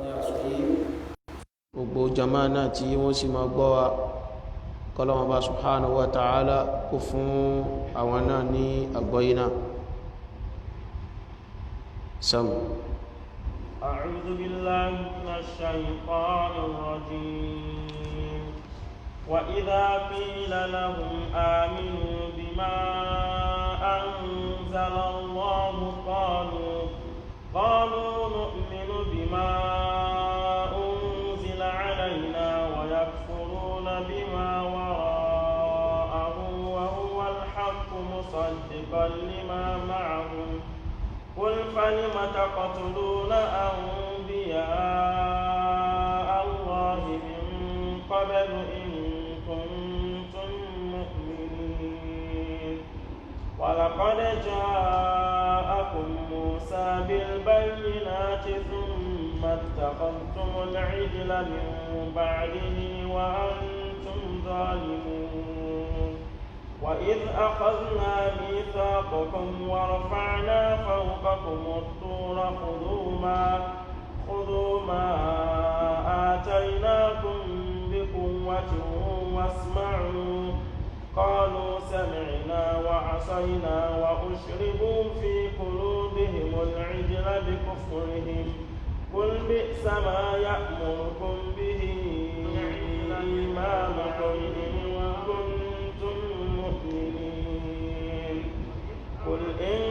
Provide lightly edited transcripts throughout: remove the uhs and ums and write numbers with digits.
ní àsìkò gbogbo jama'a náà tí wọ́n sì máa gbọ́ wa kọ́lọ́wọ́n bá subhanahu wa ta'ala kó fún àwọn náà ní àgbọ́yé náà. sam. أعوذ بالله من الشيطان الرجيم وإذا قيل لهم آمنوا بما أنزل الله قالوا نؤمن بما أنزل علينا ويكفرون بما وراءه وهو الحق مصدقا لما معهم قل فلم تقتلون أنبياء الله من قبل إن كنتم مؤمنين ولقد جاءكم موسى بالبينات ثم اتخذتم العجل من بعده وأنتم ظالمون وإذ أخذنا ميثاقكم ورفعنا فوقكم الطور خذوا ما آتيناكم بقوة واسمعوا قالوا سمعنا وعصينا وأشربوا في قلوبهم العجل بكفرهم قل بئس ما يأمركم به إيمانكم إن كنتم مؤمنين قل إن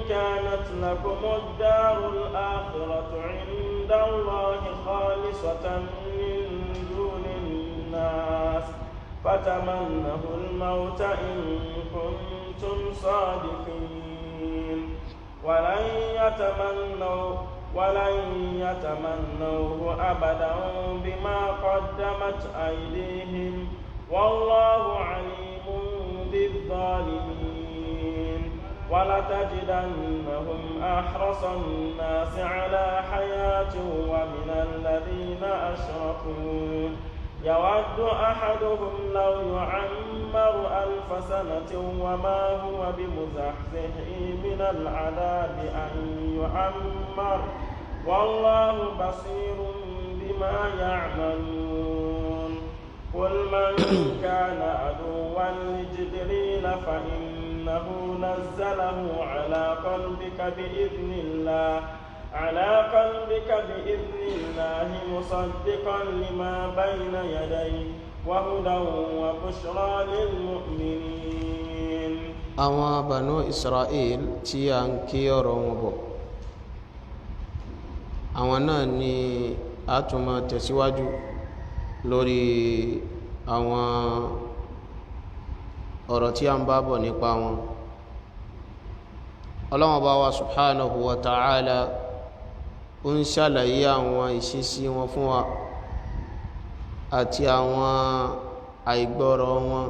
كانت لكم الدار الآخرة عند الله خالصة من دون الناس فتمنوا الموت إن كنتم صادقين ولن يتمنوه أبدا بما قدمت أيديهم والله عليم بالظالمين ولتجدنهم أحرص الناس على حياة ومن الذين أشركوا يود أحدهم لو يعمر 1000 سنة وما هو بمزحزحه من العذاب أن يعمر والله بصير بما يعملون قل من كان عدوا لجبريل فإنه نزله على قلبك بإذن الله مصدقا لما بين يديه وهدى وبشرى للمؤمنين. àwọn Banu Israel tí a ń kí ọ̀rọ̀ wọn bọ̀ àwọn náà ni a tún máa tẹ̀síwájú lórí àwọn ọ̀rọ̀ tí a ń bá bọ̀ nípa wọn. Ọlọ́hun bá wa subhanahu wa ta'ala ó ń ṣàlàyé àwọn ìṣesí wọn fún wa àti àwọn àìgbọ́rọ̀ wọn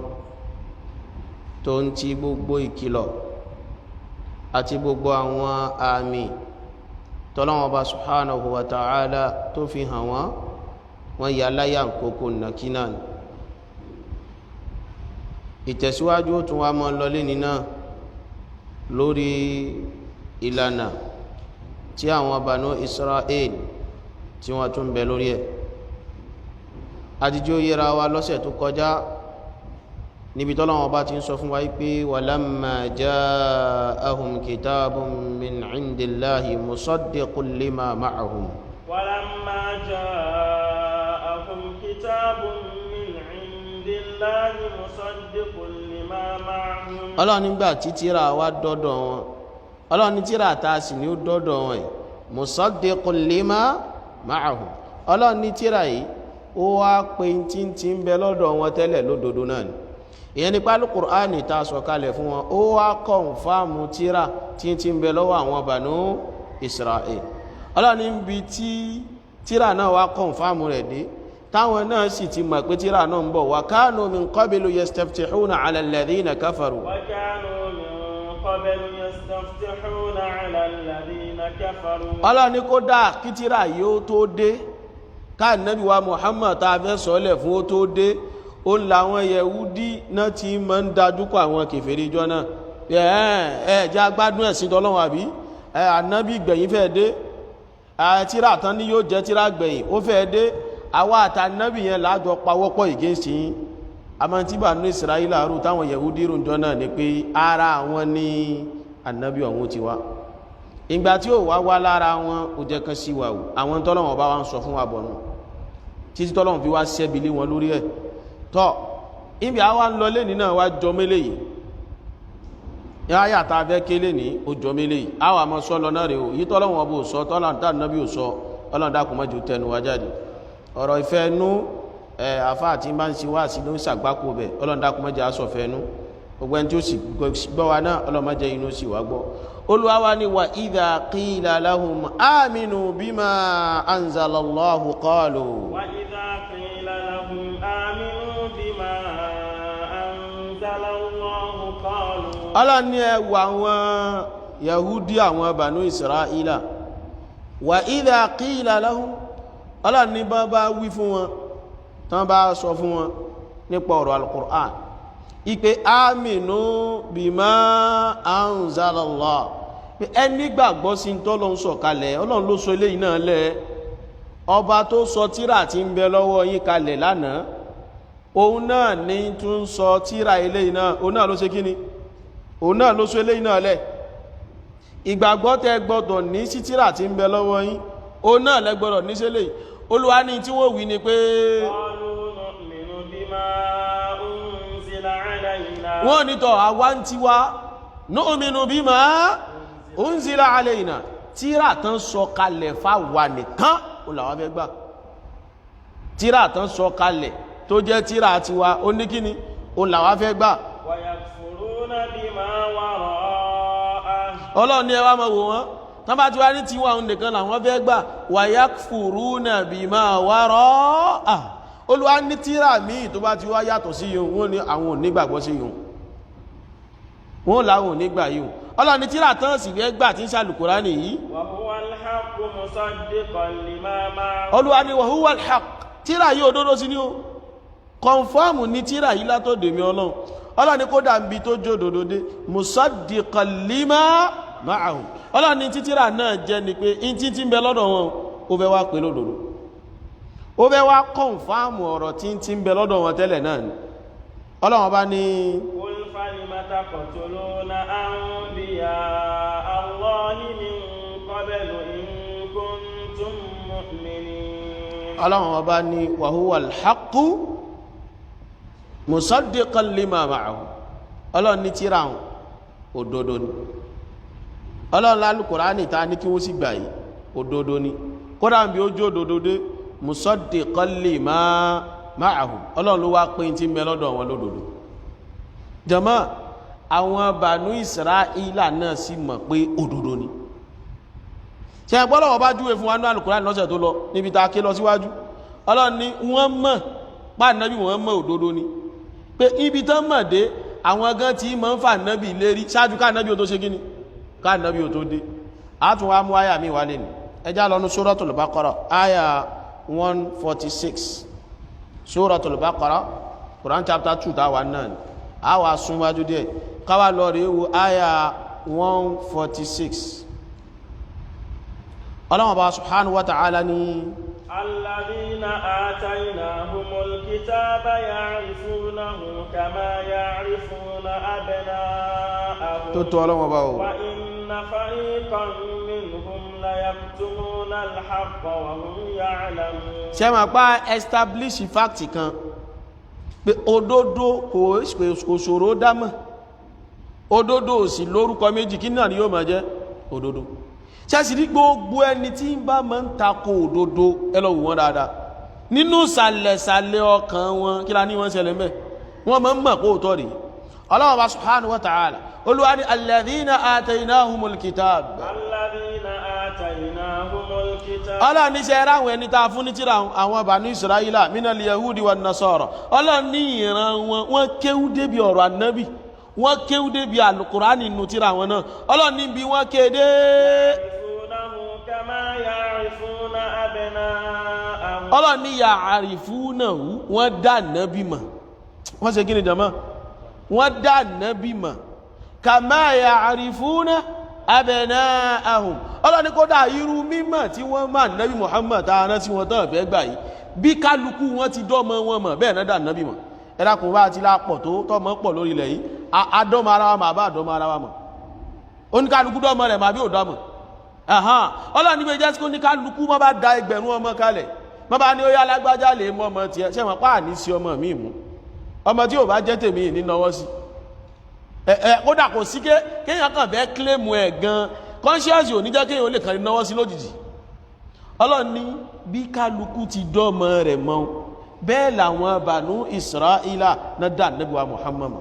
tó ń ti gbogbo ìkìlọ̀ àti gbogbo àwọn àmì tọ́lọ́hun bá subhanahu wa ta'ala tó fi hàn wọ́n yà láyà kókó nàkínà ni. ìtẹ̀síwájú ó tún wá mọ́ lọlé nínà lórí ìlànà tí àwọn Banu Israel tí wọ́n tún bẹ lórí ẹ̀. àdíjó yẹra wa lọ́sẹ̀ tó kọjá níbi tọ́lọ́wọ́n bá ti ń sọ fún wa pé walamma ja'ahum kitabun min indillahi musaddiqun lima ma'ahum. walamma ja'ahum kitabun min indillahi musaddiqun lima ma'ahum. Ọlọ́run nígbà tí tírà wa dọ́dọ̀ wọn Ọlọ́run ní tírà tá a sì ní ó dọ́dọ̀ wọn ẹ̀ musaddiqun lima ma'ahum. Ọlọ́run ní tírà yìí ó wá pé tí ń bẹ lọ́dọ̀ wọn tẹ́lẹ̀ lódodo náà ni. ìyẹn nípa Al-Qur'ani tá a sọ kalẹ̀ fún wọn ó wá kọ̀ǹfàmù tírà tí ń bẹ lọ́wọ́ àwọn Banu Israel. Ọlọ́run níbi tí tírà náà wá kọ̀ǹfàmù rẹ̀ dé táwọn náà sì ti mọ̀ pé tírà náà ń bọ̀ wa kanu min qablu yastaftihuna ala alladhina kafaru. wa kanu min qablu yastaftihuna ala alladhina kafaru. Ọlọ́run ní kódà kí tírà yóò tó dé ká Ànábì wa Muhammad tá a fẹ́ sọ́lẹ̀ fún ó tó dé ó làwọn Yẹhudi náà ti máa ń dájúkọ àwọn kèfèrí jọ náà jẹ́ agbádùn ẹ̀sìn tọ́lọ́wọ́ àbí Ànábì gbẹ̀yìn fẹ́ dé tíra tán ní yóò jẹ́ tíra gbẹ̀yìn ó fẹ́ dé àwa àtànábì yẹn lájọ pawọ́pọ̀ ìgéǹsì yín àmọ́ tí Banu Israila rú táwọn Yahudi rú jọ náà ni pé ara àwọn ní ànábì ọ̀hún ti wá ìgbà tí ó wá lára wọn ó jẹ́ kan sí wa o àwọn tọ́lọ́wọ̀n bá wá ń sọ fún wa bọ̀ nù títí tọ́lọ́wọ̀n fi wá sẹ́bílé wọn lórí ẹ̀ tọ́ ibi àwa ń lọ lẹ́ni náà wá jọ mélé yìí yáyà tá a fẹ́ kélé ní ó jọ mélé yìí àwa àmọ́ sọ lọ náà rè o yìí tọ́lọ́wọ̀n bó sọ tọ́lọ́wọ̀n ò sọ Ọlọ́run dákun má jẹ́ tẹnu wa jáde ọ̀rọ̀ ìfẹ́ nú àfa àti bá ń ṣe wá sí ló ń ṣàgbákò bẹ̀ Ọlọ́run dákun má jẹ́ aṣọ̀fẹ́ nú gbogbo ẹni tí ó sì gbọ́ wa náà Ọlọ́run má jẹ́ inú sì wá gbọ́ Olúwa wa ni wa idha qila lahum aminu bima anzalallahu qalu wa idha qila lahum aminu bima anzalallahu qalu Ọlọ́run ní ẹwà àwọn Yahudi àwọn Banu Israila wa idha qila lahum Ọlọ́run ní bá wí fún wọn tán bá sọ fún wọn nípa ọ̀rọ̀ al-Qur'an ipe aminu bima anzalallah ẹni gbàgbọ́ sí tọ́lọ́run sọ kalẹ̀ Ọlọ́run ló sọ eléyìí náà lẹ̀ ọba tó sọ tírà tí ń bẹ lọ́wọ́ yín kalẹ̀ lánàá òun náà ní tún sọ tírà eléyìí náà òun náà ló ṣe kíni òun náà ló sọ eléyìí náà lẹ̀ ìgbàgbọ́ tẹ́ gbọ́dọ̀ ní sí tírà tí ń bẹ lọ́wọ́ yín òun náà lẹ gbọ́dọ̀ ní sílẹ̀ Olúwa ní tí wọ́n wí ni pé wọ́n ní tọ́ àwa ń tiwa nu'minu bima unzila alayna tírà tán sọ kalẹ̀ fáwa nìkan ó làwọn fẹ́ gbà tírà tán sọ kalẹ̀ tó jẹ́ tírà tiwa ó ní kíni ó làwọn fẹ́ gbà wa yakfuruna bima wara'ah Ọlọ́run ní ẹ wá máa wò wọ́n tán bá ti wá ní tiwa òun nìkan làwọn fẹ́ gbà wa yakfuruna bima wara'ah Olúwa ní tírà míì tó bá ti wá yàtọ̀ sí yìí wọ́n ní àwọn ò nígbàgbọ́ sí yìí wọ́n láwọn ò nígbà yìí Ọlọ́run ní tírà tán sì fẹ́ gbà tí ń ṣàlùkùránì yìí wa huwa al-haqqu musaddiqan lima ma'ahu Olúwa ní wa huwa al-haqq tírà yìí òdodo sí ní o kọ̀nfọ́ọ̀mù ní tírà yìí látọ̀dọ̀ mi Ọlọ́run ní kódà ń bi tó jó òdodo dé musaddiqan lima ma'ahu Ọlọ́run ní títírà náà jẹ́ ni pé in tí ń bẹ lọ́dọ̀ wọn ó fẹ́ wá pé lódodo ó fẹ́ wá kọ̀nfọ́ọ̀mù ọ̀rọ̀ tí ń bẹ lọ́dọ̀ wọn tẹ́lẹ̀ náà ni Ọlọ́run bá ní qul falima taqtuluna anbiya Allahi min qablu in kuntum mu'minin Ọlọ́run bá ní wa huwa al-haqqu musaddiqan lima ma'ahu Ọlọ́run ní tírà òdodo ni Ọlọ́run lálùkùránì ta ní kí wọ́n sì gbà yìí òdodo ni kódà bí ó jó òdodo dé musaddiqan lima ma'ahu Ọlọ́run ló wá pé tí ń bẹ lọ́dọ̀ wọn lódodo jàmá àwọn Banu Israila náà sì mọ̀ pé òdodo ni ṣe gbọ́dọ̀ wọ́n bá júwe fún wa ní alùkùránì lọ́sẹ̀ tó lọ níbi tá a ké lọ síwájú Ọlọ́run ní wọ́n mọ̀ pàdánàbí wọ́n mọ̀ òdodo ni pé ibi tán mọ̀ dé àwọn gan tí mọ̀ ń fà nábì lérí ṣáájú káànábì ò tó ṣe gíní káànábì ò tó dé àtún wá mú àyà mi wà lè ní ẹjá lọ ní Suratul Baqara àyà 146 Suratul Baqara Quran chapter 2 táwà náà ni a wà súnwájú díẹ̀ káwà lọ rí wo àyà 146 Ọlọ́hun Ọba subhanahu wa ta'ala ni الذين آتيناهم الكتاب يعرفونه كما يعرفون أبناءهم وإن فريقا منهم ليكتمون الحق وهم يعلمون ṣé máa pa establish fact kan pé òdodo kò ṣòro dámọ̀ òdodo ò sì lórúkọ méjì kí náà ni yóò máa jẹ́ òdodo ṣẹ́sì rí gbogbo ẹni tí ń bá máa ń takò òdodo ẹlọ́wù wọn dáadáa nínú sàlẹ̀sàlẹ̀ ọkàn wọn kí la ní wọ́n ṣẹlẹ̀ mẹ́ wọ́n máa ń mọ̀ kó tọ́ rí Ọlọ́hun Ọba subhanahu wa ta'ala Olúwa ní alladhina ataynahumul kitab Ọlọ́run ní ṣe ráwọn ẹni tá a fún ní tírà àwọn Banu Israila minal yahudi wan nasara Ọlọ́run ní ìran wọn wọ́n kéwú débi ọ̀rọ̀ annabi wọ́n kéwú débi alukurani nínú tírà wọn náà Ọlọ́run ní bí wọ́n kéde Ọlọ́run ní ya'rifunahu wọ́n dá nábì mọ̀ wọ́n ṣe kí ni jama wọ́n dá nábì mọ̀ kama ya'rifuna abna'ahum ọlọ́ni kódà irú mímọ̀ tí wọ́n máa nábì Muhammad tààrán tí wọ́n tán fẹ́ gbà yìí bí kálukú wọn ti dọ́mọ wọn mọ̀ bẹ́ẹ̀ náà dà nábì mọ̀ ẹ̀dàkùn bá ti lápọ̀ tó tọ́mọ pọ̀ lórí ilẹ̀ yìí adọ́mọ ara wa mà bá adọ́mọ ara wa mọ̀ oníkálukú dọ́mọ rẹ̀ mà bí ò dọ́mọ ọlọ́ni bí jẹ́sí oníkálukú má bá da ẹgbẹ̀rún ọmọ kalẹ̀ má bá ní ó yá lágbájá lè mọ ọmọ tiẹ̀ ṣé wọn pàà ní sí ọmọ mi mú ọmọ tí ò bá jẹ́ tèmi ní náwó sí kódà kò sí kéèyàn kàn fẹ́ kílèmù ẹ̀ gan conscience ò ní jẹ́ kéèyàn ó lè kàn ní náwó sí lójijì ọlọ́ni bí kálukú ti dọ́mọ rẹ̀ mọ́ bẹ́ẹ̀ làwọn Banu Israila náà dà Nábì wa Muhammad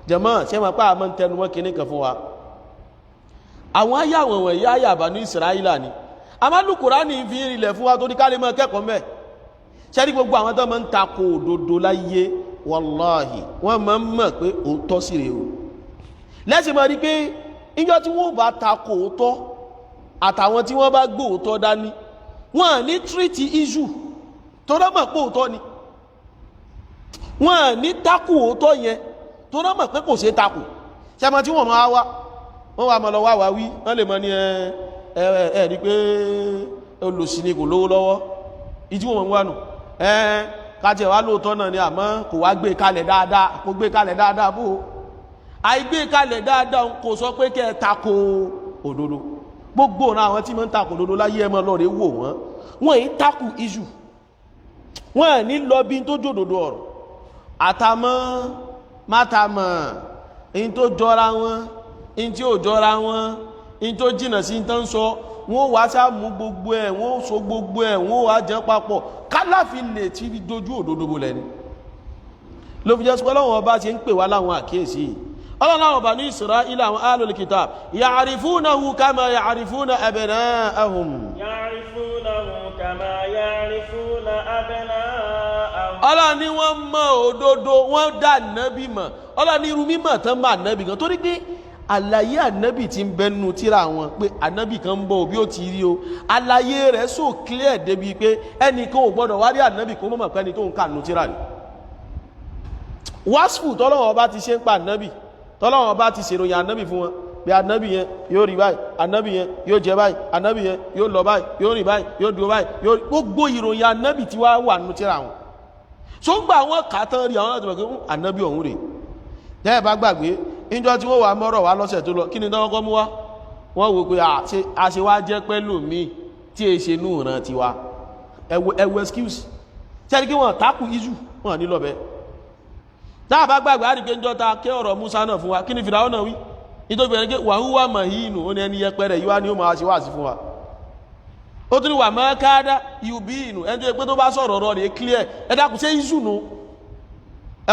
jàmáà ṣé wọn pàà mọ́ ń tẹnu wọn kíní kan fún wa àwọn ayáwọn wọ̀nyí ayà Banu Israila ni àmàlù Kùránì fi ń rinlẹ̀ fún wa tó ní ká lè mọ́ kẹ́kọ̀ọ́ mẹ́ ṣẹ́rí gbogbo àwọn tó máa ń takò òdodo láyé wàláhì wọ́n máa ń mọ̀ pé òótọ́ sí rèé o lẹ́sìn máa rí pé ìjọ tí wọ́n bá takò òótọ́ àtàwọn tí wọ́n bá gbé òótọ́ dání wọ́n ní tírìtì iṣu tó rọ́mọ̀ pé òótọ́ ni wọ́n ní takò òótọ́ yẹn tó rọ́mọ̀ pé kò ṣeé takò ṣẹ́mọ tí wọ́n máa wá wọ́n wà mọ́ lọ wá wí wọ́n lè mọ́ ní rí pé olùsí ni kò lówó lọ́wọ́ ìjí wọ́n wá nù kájẹ̀ wá lóòótọ́ náà ni àmọ́ kò wá gbé kalẹ̀ dáadáa kò gbé kalẹ̀ dáadáa bó àìgbé kalẹ̀ dáadáa kò sọ pé kẹ́ ẹ tako òdodo gbogbo ọ̀nà àwọn tí wọ́n ń tako òdodo láyé ẹmọ lọ́rẹ̀ wò wọ́n èyí tako iṣu wọ́n ní lọ bí tó jòdòdó ọ̀rọ̀ àtàmọ́ mátàmọ́ èyí tó jọra wọn in tí ó jọra wọn in tó jìnà sí tán sọ wọ́n wá sá mú gbogbo ẹ̀ wọ́n so gbogbo ẹ̀ wọ́n wá jẹ́ papọ̀ kálàfin lè ti dojú òdodo bolẹ̀ ni ló fi jẹ́ sọ Ọlọ́run ọba ti ń pè wá láwọn àkíyèsí Ọlọ́run ọba ní Isra'ila àwọn ahlul kitab ya'rifunahu kama ya'rifuna abna'ahum ya'rifunahu kama ya'rifuna abna'ahum Ọlọ́run ni wọ́n mọ̀ òdodo wọ́n dá nábì mọ̀ Ọlọ́run ní irú mímọ̀ tán mọ̀ nábì gan torí pé àlàyé ànábì tí ń bẹnu tíra wọn pé ànábì kan ń bọ̀ bí ó ti rí o àlàyé rẹ̀ so clear débi pé ẹnìkan ò gbọ́dọ̀ wá rí ànábì kó mọ̀ pẹ́ni tó ń kà nù tíra rẹ̀ wáṣfù tọ́lọ́wọ́n bá ti ṣe ń pa ànábì tọ́lọ́wọ́n bá ti ṣèròyìn ànábì fún wọn pé ànábì yẹn yóò rí báyìí ànábì yẹn yóò jẹ báyìí ànábì yẹn yóò lọ báyìí yóò rìn báyìí yóò dúró báyìí gbogbo ìròyìn ànábì tí wá wà nù tíra wọn so ń gba àwọn kàtàn rí àwọn láti mọ̀ pé ànábì ọ̀hún rèé tẹ́ẹ̀ bá gbàgbé ìjọ tí wọ́n wà mọ́rọ̀ wá lọ́sẹ̀ tó lọ kí ni tọ́wọ́kọ́ mú wá wọ́n wò pé a ṣe wá jẹ́ pẹ́lú mi tí è ṣe nú ìran tiwa ẹwọ excuse tẹ́lẹ̀ kí wọ́n takù iṣu wọ́n ní lọ́bẹ̀ táà bá gbàgbé àríkẹ́ ìjọ ta kẹ́ ọ̀rọ̀ Musa náà fún wa kí ni Fìráúnà náà wí nítorí ẹni pé wàhúwà mahinu ó ní ẹni yẹpẹrẹ yíwá ni ó máa ṣe wá sí fún wa ó tún ní wà mọ́ káádá ìhùbí inú ẹni tó pé tó bá sọ̀rọ̀ ọ̀rọ̀ rẹ̀ clear ẹ dákun ṣe iṣu nù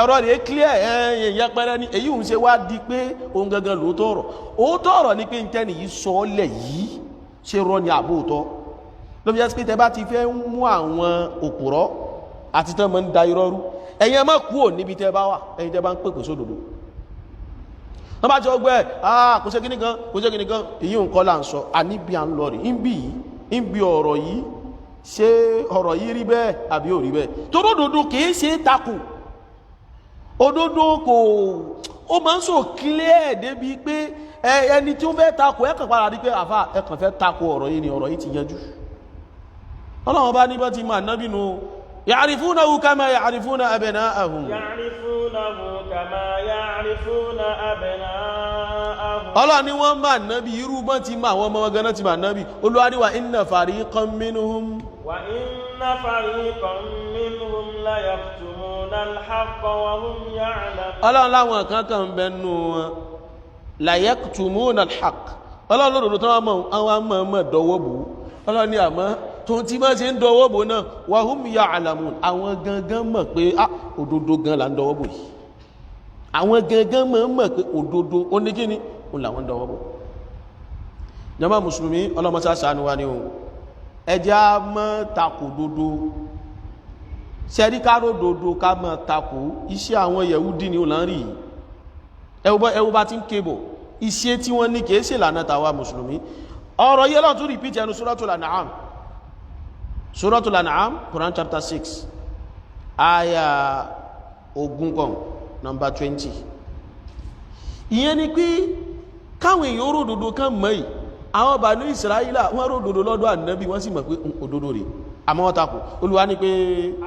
ẹ̀rọ rẹ̀ clear ẹ̀yìn yẹpẹrẹ ní èyí ń ṣe wá di pé ohun gangan òótọ́ ọ̀rọ̀ ní pé ìtẹ́ni yìí sọ ọ́lẹ̀ yìí ṣe rọ ní àbóòtọ́ ló fi jẹ́ pé tẹ́ bá ti fẹ́ mú àwọn òpùrọ́ àti tán mọ́ ń da irọ́ rú ẹ̀yin ẹ má kúrò níbi tẹ́ bá wà ẹ̀yin tẹ́ bá ń pèpè sódodo wọ́n bá ti ọgbẹ́ kò ṣe kíní kan èyí ń kọ́ là ń sọ àníbi à ń lọ rí ń bí ọ̀rọ̀ yìí ṣé ọ̀rọ̀ yìí rí bẹ́ẹ̀ àbí ò rí bẹ́ẹ̀ toródodo kìí ṣe takò òdodo kò ó máa ń sọ clear débi pé ẹni tí ó fẹ́ takò ẹ̀kàn padà rí pé àfà ẹ̀kàn fẹ́ takò ọ̀rọ̀ yìí ni ọ̀rọ̀ yìí ti yanjú Ọlọ́run bá ní bá ti máa nábì nù ya'rifunahu kama ya'rifuna abna'ahum Ọlọ́run ni wọ́n máa nábì irú bọ́n ti máa wọ́n mọ́ ganá ti máa nábì Olúwa wa inna fariqan minhum wa inna fariqan minhum la yaktumuna al-haqqa wa hum ya'lamun Ọlọ́run láwọn kankan bẹnu wọn la yaktumuna al-haqq Ọlọ́run lòdòdó tó wọ́n mọ̀ dọwọ́ bò Ọlọ́run ni àmọ́ tó ti máa ṣe ń dọwọ́ bò náà wa hum ya'lamun àwọn gangan mọ̀ pé òdodo gan là ń dọwọ́ bò yìí àwọn gangan mọ̀ pé òdodo ó ní kíni ó làwọn ń dọwọ́ bò jàmá mùsùlùmí ọlọ́mọsá ṣàánú wa ni o ẹjẹ́ á mọ́ takò dodo ṣẹ́rí káró dodo ká mọ́ takò iṣẹ́ àwọn Yẹhudi ni ó là ń rí ẹwú bá ti ń kébọ̀ iṣẹ́ tí wọ́n ní kìí ṣe lànà tàwa mùsùlùmí ọ̀rọ̀ yẹ́ lọ́n tún repeat ẹnu Suratul An'am Quran chapter 6 aya ogun number 20 ìyẹn ni pé káwọn èèyàn rò dodo kan mọ́ yìí àwọn Banu Israila wọ́n rò òdodo lọ́dọ̀ ànábì wọ́n sì mọ̀ pé òdodo rẹ̀ àmọ́ wọ́n takò Olúwa ní pé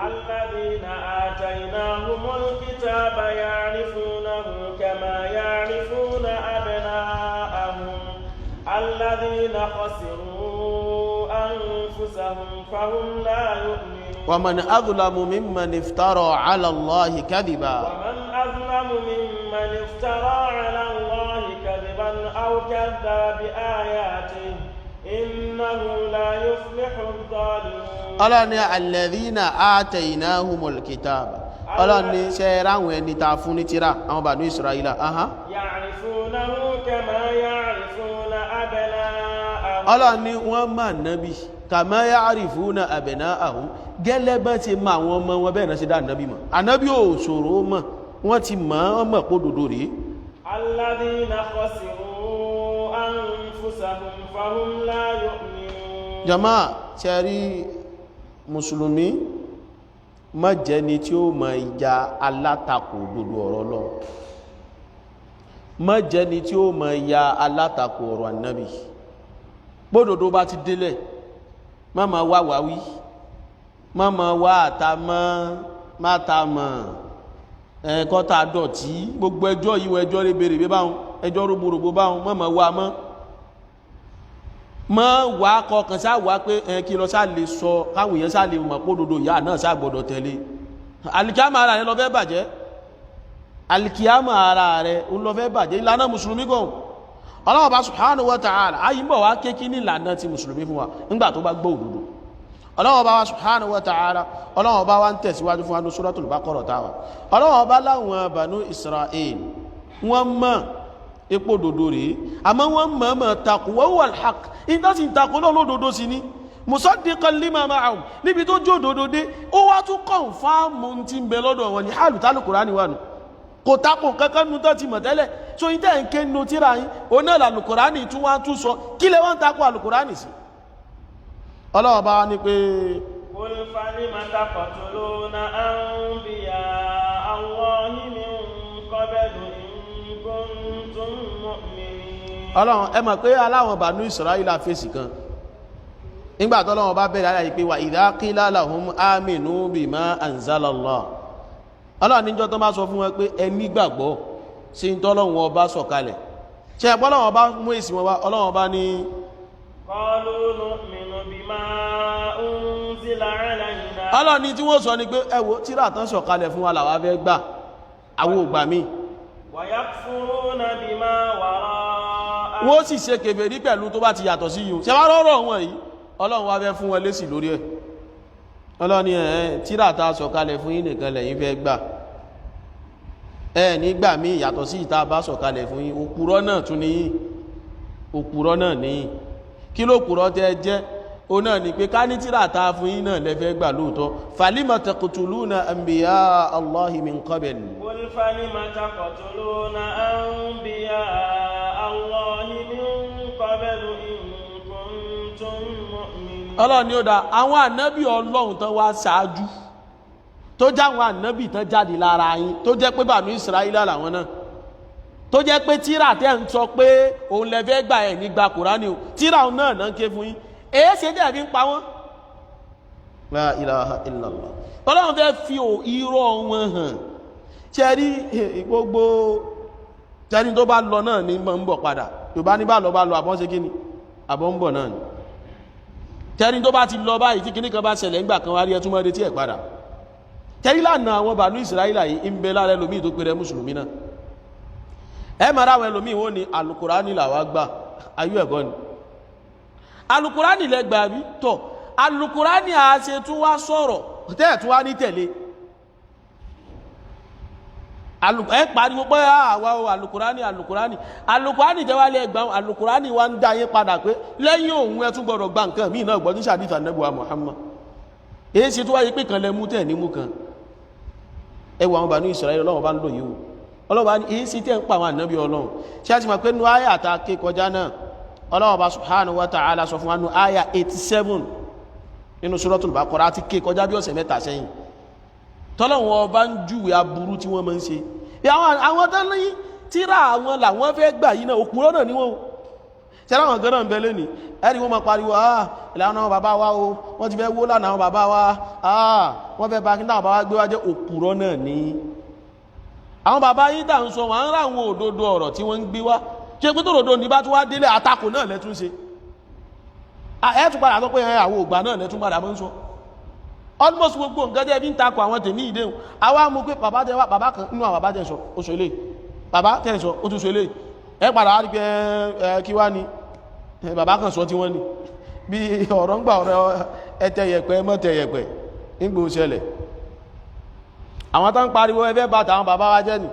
alladhina ataynahumul kitaba ya'rifunahu kama ya'rifuna abna'ahum alladhina khasiru anfusahum fahum la yu'minun wa man adhlamu mimman iftara 'ala Allahi kadhiba ومن أظلم ممن افترى على الله كذبا أو كذب بآياته إنه لا يفلح الظالمون ọlọ́ni alladhina ataynahumul kitaba ọlọ́ni ṣe ráwọn ẹni ta fún ní tírà àwọn Banu Israila يعرفونه كما يعرفون أبناءهم ọlọ́ni wọ́n mọ̀ nábì kama ya'rifuna abna'ahum gẹ́lẹ́ bá ti mọ àwọn ọmọ wọn bẹ́ẹ̀ náà ṣe dá ànábì mọ̀ ànábì ò ṣòro mọ̀ wọ́n ti mọ̀ ọmọ pódòdó rèé الذين خسروا أنفسهم فهم لا يؤمنون jama ṣẹ́rí mùsùlùmí má jẹ́ ni tí ó mọ ìjà alátakò gbogbo ọ̀rọ̀ lọ má jẹ́ ni tí ó mọ ìyà alátakò ọ̀rọ̀ ànábì pódòdó bá ti délẹ̀ má ma wá wáwí má ma wá àtàmọ́ má tàmọ́ ẹ̀kọ́ta dọ̀tí gbogbo ẹjọ́ yíwọ ẹjọ́ rébèrè báhùn ẹjọ́ rúgbòrògbò báhùn má ma wá mọ́ wà kọkàn sáà wá pé kí lọ sáà lè sọ káwọn èèyàn sáà lè mọ̀ pódòdó ìyá náà sáà gbọ́dọ̀ tẹ̀lé alìkíámà ara rẹ̀ lọ fẹ́ bàjẹ́ alìkíámà ara rẹ̀ lọ fẹ́ bàjẹ́ ìlànà mùsùlùmí gan Allah bá subhanahu wa ta'ala ayé bọ̀ wá kéèkì ní ìlànà ti mùsùlùmí fún wa nígbà tó bá gbọ́ òdodo Allah bá wá subhanahu wa ta'ala Allah bá wá ń tẹ̀síwájú fún wa ní Suratul Baqarah táwa Allah bá láwọn Banu Isra'il wọ́n mọ̀ epo òdodo rèé àmọ́ wọ́n mọ̀ takò wa huwa al-haqq ìdásí takò náà lódodo sí ni musaddiqan lima ma'ahum níbi tó jó òdodo dé ó wá tún kọ̀nfàmù tí ń bẹ lọ́dọ̀ wọn ní hálù tálùkùránì wà nù kò tapò kankan nù tó ti mọ̀ tẹ́lẹ̀ so yí tẹ́ ń ké nù tíra yín o náà lálùkùránì tún wá tún sọ kí lẹ wọ́n ń tapò àlùkùránì sí ọlọ́wọ́ bá wá ní pé قل فلم تقتلون أنبياء الله من قبل إن كنتم مؤمنين ọlọ́run ẹ mọ̀ pé aláwọn Banu Israila fèsì kan nígbà tó ọlọ́run bá bẹ̀rẹ̀ ayà yìí pé wa idha qila lahum aminu bima anzalallah ọlọ́run níjọ́ tó bá sọ fún wọn pé ẹ nígbàgbọ́ sí ń tọ́lọ́run ọba sọ̀kalẹ̀ ṣe ẹ̀pọ́ ọlọ́run ọba mú èsì wọn wá ọlọ́run ọba ní قالوا نؤمن بما أنزل علينا ọlọ́run ní tí wọ́n sọ ni pé ẹ wo tírà tán sọ̀kalẹ̀ fún wa làwa fẹ́ gbà àwọn ògbà míì ويكفرون بما وراءه wọ́n sì ṣe kèfèrí pẹ̀lú tó bá ti yàtọ̀ sí yìí ṣe wá rọ́rọ̀ wọn yìí ọlọ́run wá fẹ́ fún wọn lésì lórí ẹ̀ ọlọ́run ní tírà tá sọ̀kalẹ̀ fún yín nìkan lẹ́yìn fẹ́ gbà nígbà míì yàtọ̀ sí ìta bá sọ̀kalẹ̀ fún yín òpùrọ́ náà tún níyìn òpùrọ́ náà níyìn kí ló pùrọ́ tẹ́ jẹ́ o náà ni pé ká ní tírà tá fún yín náà lẹ́fẹ́ gbà lóòótọ́ falima taqtuluna anbiya Allahi min qabl قل فلم تقتلون أنبياء الله من قبل إن كنتم مؤمنين ọlọ́run ni ó dá àwọn ànábì ọlọ́run tán wá ṣáájú tó já àwọn ànábì tán jáde lára yín tó jẹ́ pé Banu Israila làwọn náà tó jẹ́ pé tírà tẹ́ ń sọ pé òun lẹ́fẹ́ gbà ẹ̀ nígbà Kùránì o tírà òun náà náà ké fún yín èé ṣe dẹ̀ fi ń pa wọ́n la ilaha illallah ọlọ́run fẹ́ fi irọ́ wọn hàn ṣẹ́rí gbogbo ṣẹ́rí tó bá lọ náà ní mọ́ ń bọ̀ padà tó bá ní bá lọ àbọ́n ṣe kíni àbọ́ ń bọ̀ náà ni ṣẹ́rí tó bá ti lọ báyìí tí kíní kan bá ṣẹlẹ̀ ńgbà kan wá rí ẹtún mọ́dé tí ẹ̀ padà ṣẹ́rí lánàá àwọn Banu Israila yìí ń bẹ lára ẹlòmíì tó pèrè mùsùlùmí náà ẹ mara àwọn ẹlòmíì wọ́n ní alukurani làwa gbà ayú ẹ̀gọ́ ni alukurani lẹ́gbàá bí tọ́ alukurani àṣẹ tún wá sọ̀rọ̀ tẹ́ẹ̀ tún wá ní tẹ̀lé ẹ pariwo pé àwa o alukurani tẹ́wà lẹ́ gbà alukurani wá ń dá yín padà pé lẹ́yìn òun ẹ tún gbọ́dọ̀ gba nǹkan míì náà gbọ́ ní sàdífà nẹ́bùwà Muhammad èyí ṣe tó wáyé pé kan lẹ mú tẹ̀ ní mú kan ẹ wọ àwọn Banu Israila Ọlọ́run bá ń lò yìí o ọlọ́wọ́ ní èyí sí tẹ́ ń pa àwọn ànábì ọlọ́run ṣe àti mọ̀ pé nínú àyà àta ké kọjá náà ọlọ́wọ́ bá subhanahu wa ta'ala sọ fún wa nínú àyà 87 nínú Suratul Baqarah àti ké kọjá bí ọ̀sẹ̀ mẹ́ta sẹ́yìn tọ́lọ́wọ́ ọba ń júwe aburú tí wọ́n máa ń ṣe àwọn tó ní tíra àwọn làwọn fẹ́ gbà yìí náà òpùrọ́ náà ni wọ́n ṣẹ́ra àwọn gẹ́rẹ́ ń bẹ lé ní ẹ̀rí wọ́n máa pariwo ìlànà àwọn bàbá wa o wọ́n ti fẹ́ wó lánà àwọn bàbá wa wọ́n fẹ́ bá kí náà bàbá gbé wá jẹ́ òpùrọ́ náà ní àwọn bàbá yìí tà ń sọ wọ́n ń rà àwọn òdodo ọ̀rọ̀ tí wọ́n ń gbé wá ṣe pé tó òdodo ní bá tún wá délé àtakò náà lẹ́tún ṣe ẹ̀ tún padà sọ pé àwọn ògbà náà lẹ́tún padà mọ́ ń sọ almost gbogbo nǹkan jẹ́ bí ń takò àwọn tèmi ìdéhùn àwa mú pé bàbá kan nínú àwọn bàbá jẹ́ sọ oṣù ilé bàbá tẹ́ sọ ó tún sọ ilé ẹ padà wá rí pé kí wá ní bàbá kan sọ tí wọ́n ní bí ọ̀rọ̀ ń gbà ọ̀rọ̀ ẹtẹ̀yẹ̀pẹ̀ mọ́tẹ̀yẹ̀pẹ̀ nígbò ṣẹlẹ̀ àwọn tán pariwo ẹfẹ́ bá tàwọn bàbá wa jẹ́ ni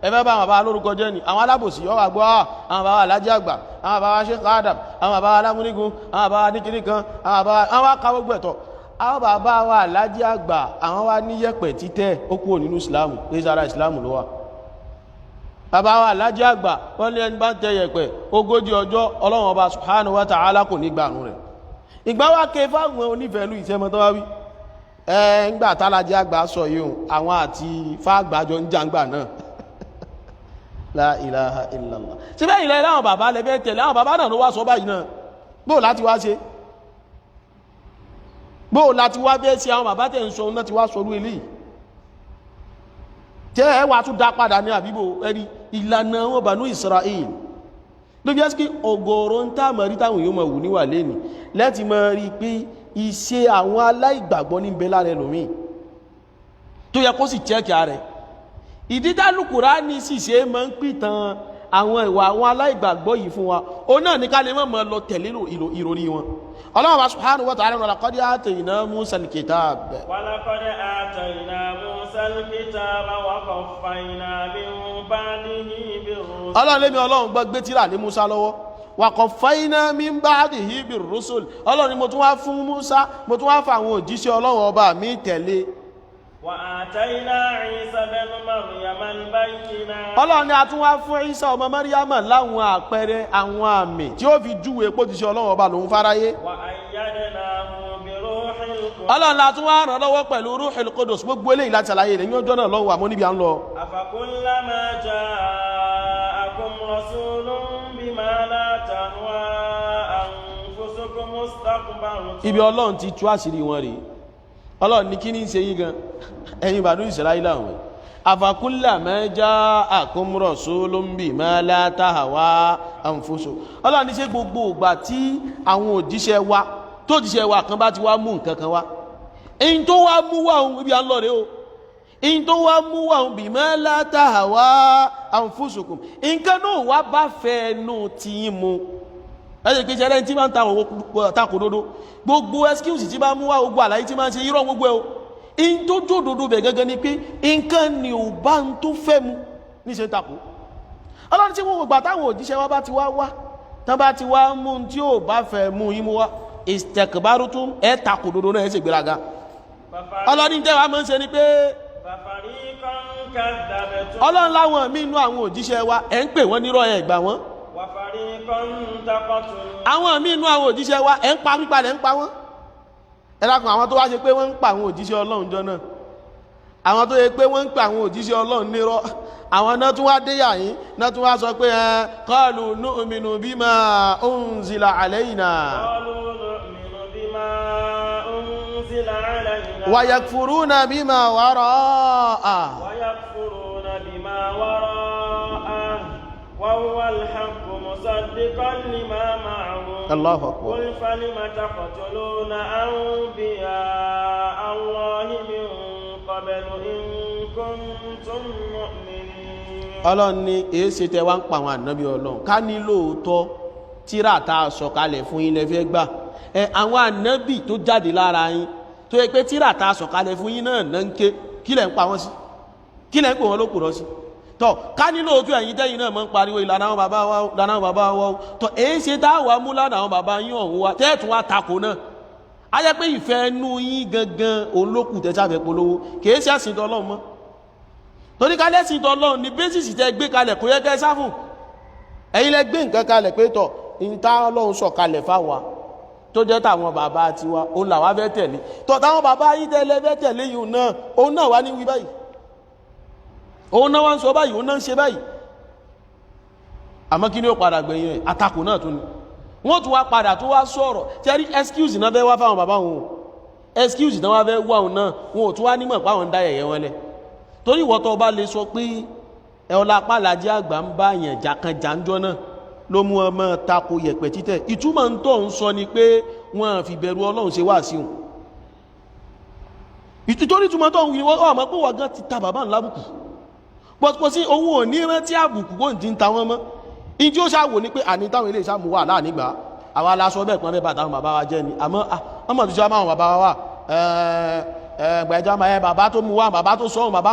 ẹfẹ́ bá àwọn bàbá lórúkọ jẹ́ ni àwọn alábòsí yọ́ wà gbọ́ àwọn bàbá alájí àgbà àwọn bàbá Sheikh Adam àwọn bàbá alámúnigun àwọn bàbá níkiri kan àwọn akáwọ́ gbẹ̀tọ̀ àwọn bàbá wa alájí àgbà àwọn wa ní yẹ̀pẹ̀ títẹ́ ó kúrò nínú ìsìlámù ní sára ìsìlámù ló wà bàbá wa alájí àgbà wọ́n ní ẹni bá ń tẹ yẹ̀pẹ̀ 40 ọjọ́ Ọlọ́run Ọba subhanahu wa ta'ala kò ní gbàrún rẹ̀ ìgbà wá ké fáwọn onífẹ̀ẹ́lú ìṣẹ́mọ́ tó wá wí ńgbà tálájí àgbà sọ yìí àwọn àti fáàgbàjọ ń jàǹgbà náà la ilaha illallah síbẹ̀ ilẹ̀ láwọn bàbá lẹ́fẹ́ tẹ̀lé àwọn bàbá náà ló wá sọ báyìí náà bóò láti wá ṣe bóò láti wá bẹ́ẹ̀ sí àwọn bàbá tẹ̀ ń sọ náà ti wá sọrú eléyìí tẹ́ ẹ wà tún dá padà ní àbíbò ẹ̀rí ìlànà wọn Banu Israel ló bí ẹ́sì kí ọgọ́rọ̀ ń tàà mọ̀rí táwọn yóò mọ̀ wù níwà lẹ́ni láti mọ̀ rí pé iṣẹ́ àwọn aláìgbàgbọ́ ní bẹ́lá rẹ̀ lómi tó yẹ kó sì chẹ́kì rẹ̀ ìdídálù Kùránì sì ṣe mọ́ ń pìtàn àwọn ìwà àwọn aláìgbàgbọ́ yìí fún wa ó náà ní ká lè mọ̀ lọ tẹ̀lé ìròrí wọn Allah subhanahu wa ta'ala wa laqad atayna Musa al-kitab wa laqad atayna Musa al-kitaba wa qaffayna min ba'dihi bir-rusul Allah lẹ́mi Ọlọ́run gbé tírà ní Musa lọ́wọ́ wa qaffayna min ba'dihi bir-rusul Ọlọ́run ni mo tún wá fún Musa mo tún wá fún àwọn òjíṣẹ́ Ọlọ́run ọba mi tẹ̀lé wa atayna Isa ibn Maryam al-bayyinat Ọlọ́run ni a tún wá fún Isa ọmọ Maryam láwọn àpẹẹrẹ àwọn àmì tí ó fi júwe pé òjíṣẹ́ Ọlọ́run ọba lòun fáráyé wa ayyadnahu bi ruhil qudus Ọlọ́run la tún wá ràn lọ́wọ́ pẹ̀lú Ruhul Qudus gbogbo eléyìí láti ṣàlàyé rẹ̀ ní ọjọ́ náà lọ́wọ́ àmọ́ níbi à ń lọ afakullama ja'akum rasulun bima la tahwa anfusukum istakbartum ibi Ọlọ́run ti tú àṣírí wọn rèé Ọlọ́run ní kí ní ṣe yí gan ẹ̀yin Banu Israel àwọn afakullama ja'akum rasulun bima la tahwa anfusukum Ọlọ́run ní ṣe gbogbo ìgbà tí àwọn òjíṣẹ́ wa tó jíṣẹ́ wa kan bá ti wá mú nǹkan kan wá èyí tó wá mú wá ohun ibi à ń lọ rẹ̀ o èyí tó wá mú wá ohun bima la tahwa anfusukum nǹkan náà wá bá fẹ́ ẹnu tí yín mu ẹ̀yẹ pé ṣẹlẹ̀ tí máa ń takò dodo gbogbo excuse tí bá mú wá gbogbo àlàyé tí máa ń ṣe irọ́ gbogbo ẹ̀ o in tó jó dodo bẹ̀ gẹ́gẹ́ ni pé nǹkan ni ò bá ń tó fẹ́ mu ní ṣe takò Ọlọ́run tí wọ́n gbà táwọn òjíṣẹ́ wa bá ti wá tán bá ti wá mú tí ò bá fẹ́ mú yín mú wá istakbarutum ẹ̀ takò dodo náà ẹ̀ ṣe gbéraga Ọlọ́run tẹ́ wa máa ń ṣe ni pé Ọlọ́run láwọn mí inú àwọn òjíṣẹ́ wa ẹ̀ ń pè wọ́n nírọ́ ẹ̀ gbà wọ́n àwọn míì inú àwọn òjíṣẹ́ wa ẹ̀ ń pa pípa lẹ̀ ń pa wọ́n ẹlákùn àwọn tó wá ṣe pé wọ́n ń pa àwọn òjíṣẹ́ Ọlọ́run jọ náà àwọn tó yẹ pé wọ́n ń pa àwọn òjíṣẹ́ Ọlọ́run nírọ́ àwọn náà tún wá déyà yìí náà tún wá sọ pé qalu nu'minu bima unzila alayna wa yakfuruna bima wara'a وهو الحق مصدقا لما معهم الله أكبر قل فلم تقتلون أنبياء الله من قبل إن كنتم مؤمنين Ọlọ́run ní èéṣe tẹ́ wá ń pa àwọn ànábì Ọlọ́run ká ní lóòótọ́ tírà tá a sọ̀kalẹ̀ fún yín lẹ fẹ́ gbà àwọn ànábì tó jáde lára yín tó yẹ pé tírà tá a sọ̀kalẹ̀ fún yín náà ń ké kí lẹ̀ ń pa wọ́n sí kí lẹ̀ ń pè wọ́n lókùrọ́ sí tọ́ ká nílò ojú ẹ̀yin tẹ́yìn náà mọ́ ń pariwo ìlànà àwọn bàbá wa tọ́ èyí ṣe táwà mú lánà àwọn bàbá yín ọ̀hún wa tẹ́ẹ̀tún wá takò náà a jẹ́ pé ìfẹ́ ẹnu yín gangan olókù tẹ́sàfẹ́ polówó kìí ṣe ẹ̀sìn tọ́lọ́run mọ́ torí ká lẹ́sìn tọ́lọ́run ní bẹ́sìsì tẹ́ gbé kalẹ̀ kó yẹ kẹ́ sáfù ẹ̀yin lẹ gbé nǹkan kalẹ̀ pé tọ̀ ìta Ọlọ́run sọ̀ kalẹ̀ fáwa tó jẹ́ táwọn bàbá tiwa òun làwa fẹ́ tẹ̀lé tọ́ táwọn bàbá yín tẹ́lẹ̀ fẹ́ tẹ̀lé yìí náà òun náà wá ní wí báyìí òun náà wá ń sọ báyìí òun náà ń ṣe báyìí àmọ́ kí ni ó padà gbẹ̀yìn ẹ̀ àtakò náà tún ni wọ́n tún wá padà tó wá sọ̀rọ̀ tẹ́rí excuse náà fẹ́ wá fáwọn bàbá wọn excuse náà wá fẹ́ wá òun náà wọn ò tún wá nímọ̀ páwọn ń dá yẹ̀yẹ́ wọn lẹ̀ torí ìwọ tó bá lè sọ pé ẹ̀ọ́lá pàlàjì àgbà ń bá yẹn jàǹjọ́ náà ló mú ọmọ tako yẹ̀pẹ̀ títẹ̀ ìtumọ̀ ń tọ́ ń sọ ni pé wọ́n fi bẹ̀rù Ọlọ́run ṣe wá sí òun ìtútórí túnmọ̀ tó ń wí ọmọ pé wọ́n gan ti ta bàbá ńlá bùkù pọ̀pọ̀ sí ohun ò ní rántí àbùkù kó ń ti ń ta wọ́n mọ́ in tí ó ṣàwò ní pé àní táwọn ilé ìṣàmù wà láànígbà àwọn aláṣọ bẹ́ẹ̀ pọ́n mẹ́bà táwọn bàbá wa jẹ́ ni àmọ́ ọmọ tó ṣe máa wọn bàbá wa wà gbẹ̀jọ́ máa yẹ bàbá tó mú wá bàbá tó sọ́hun bàbá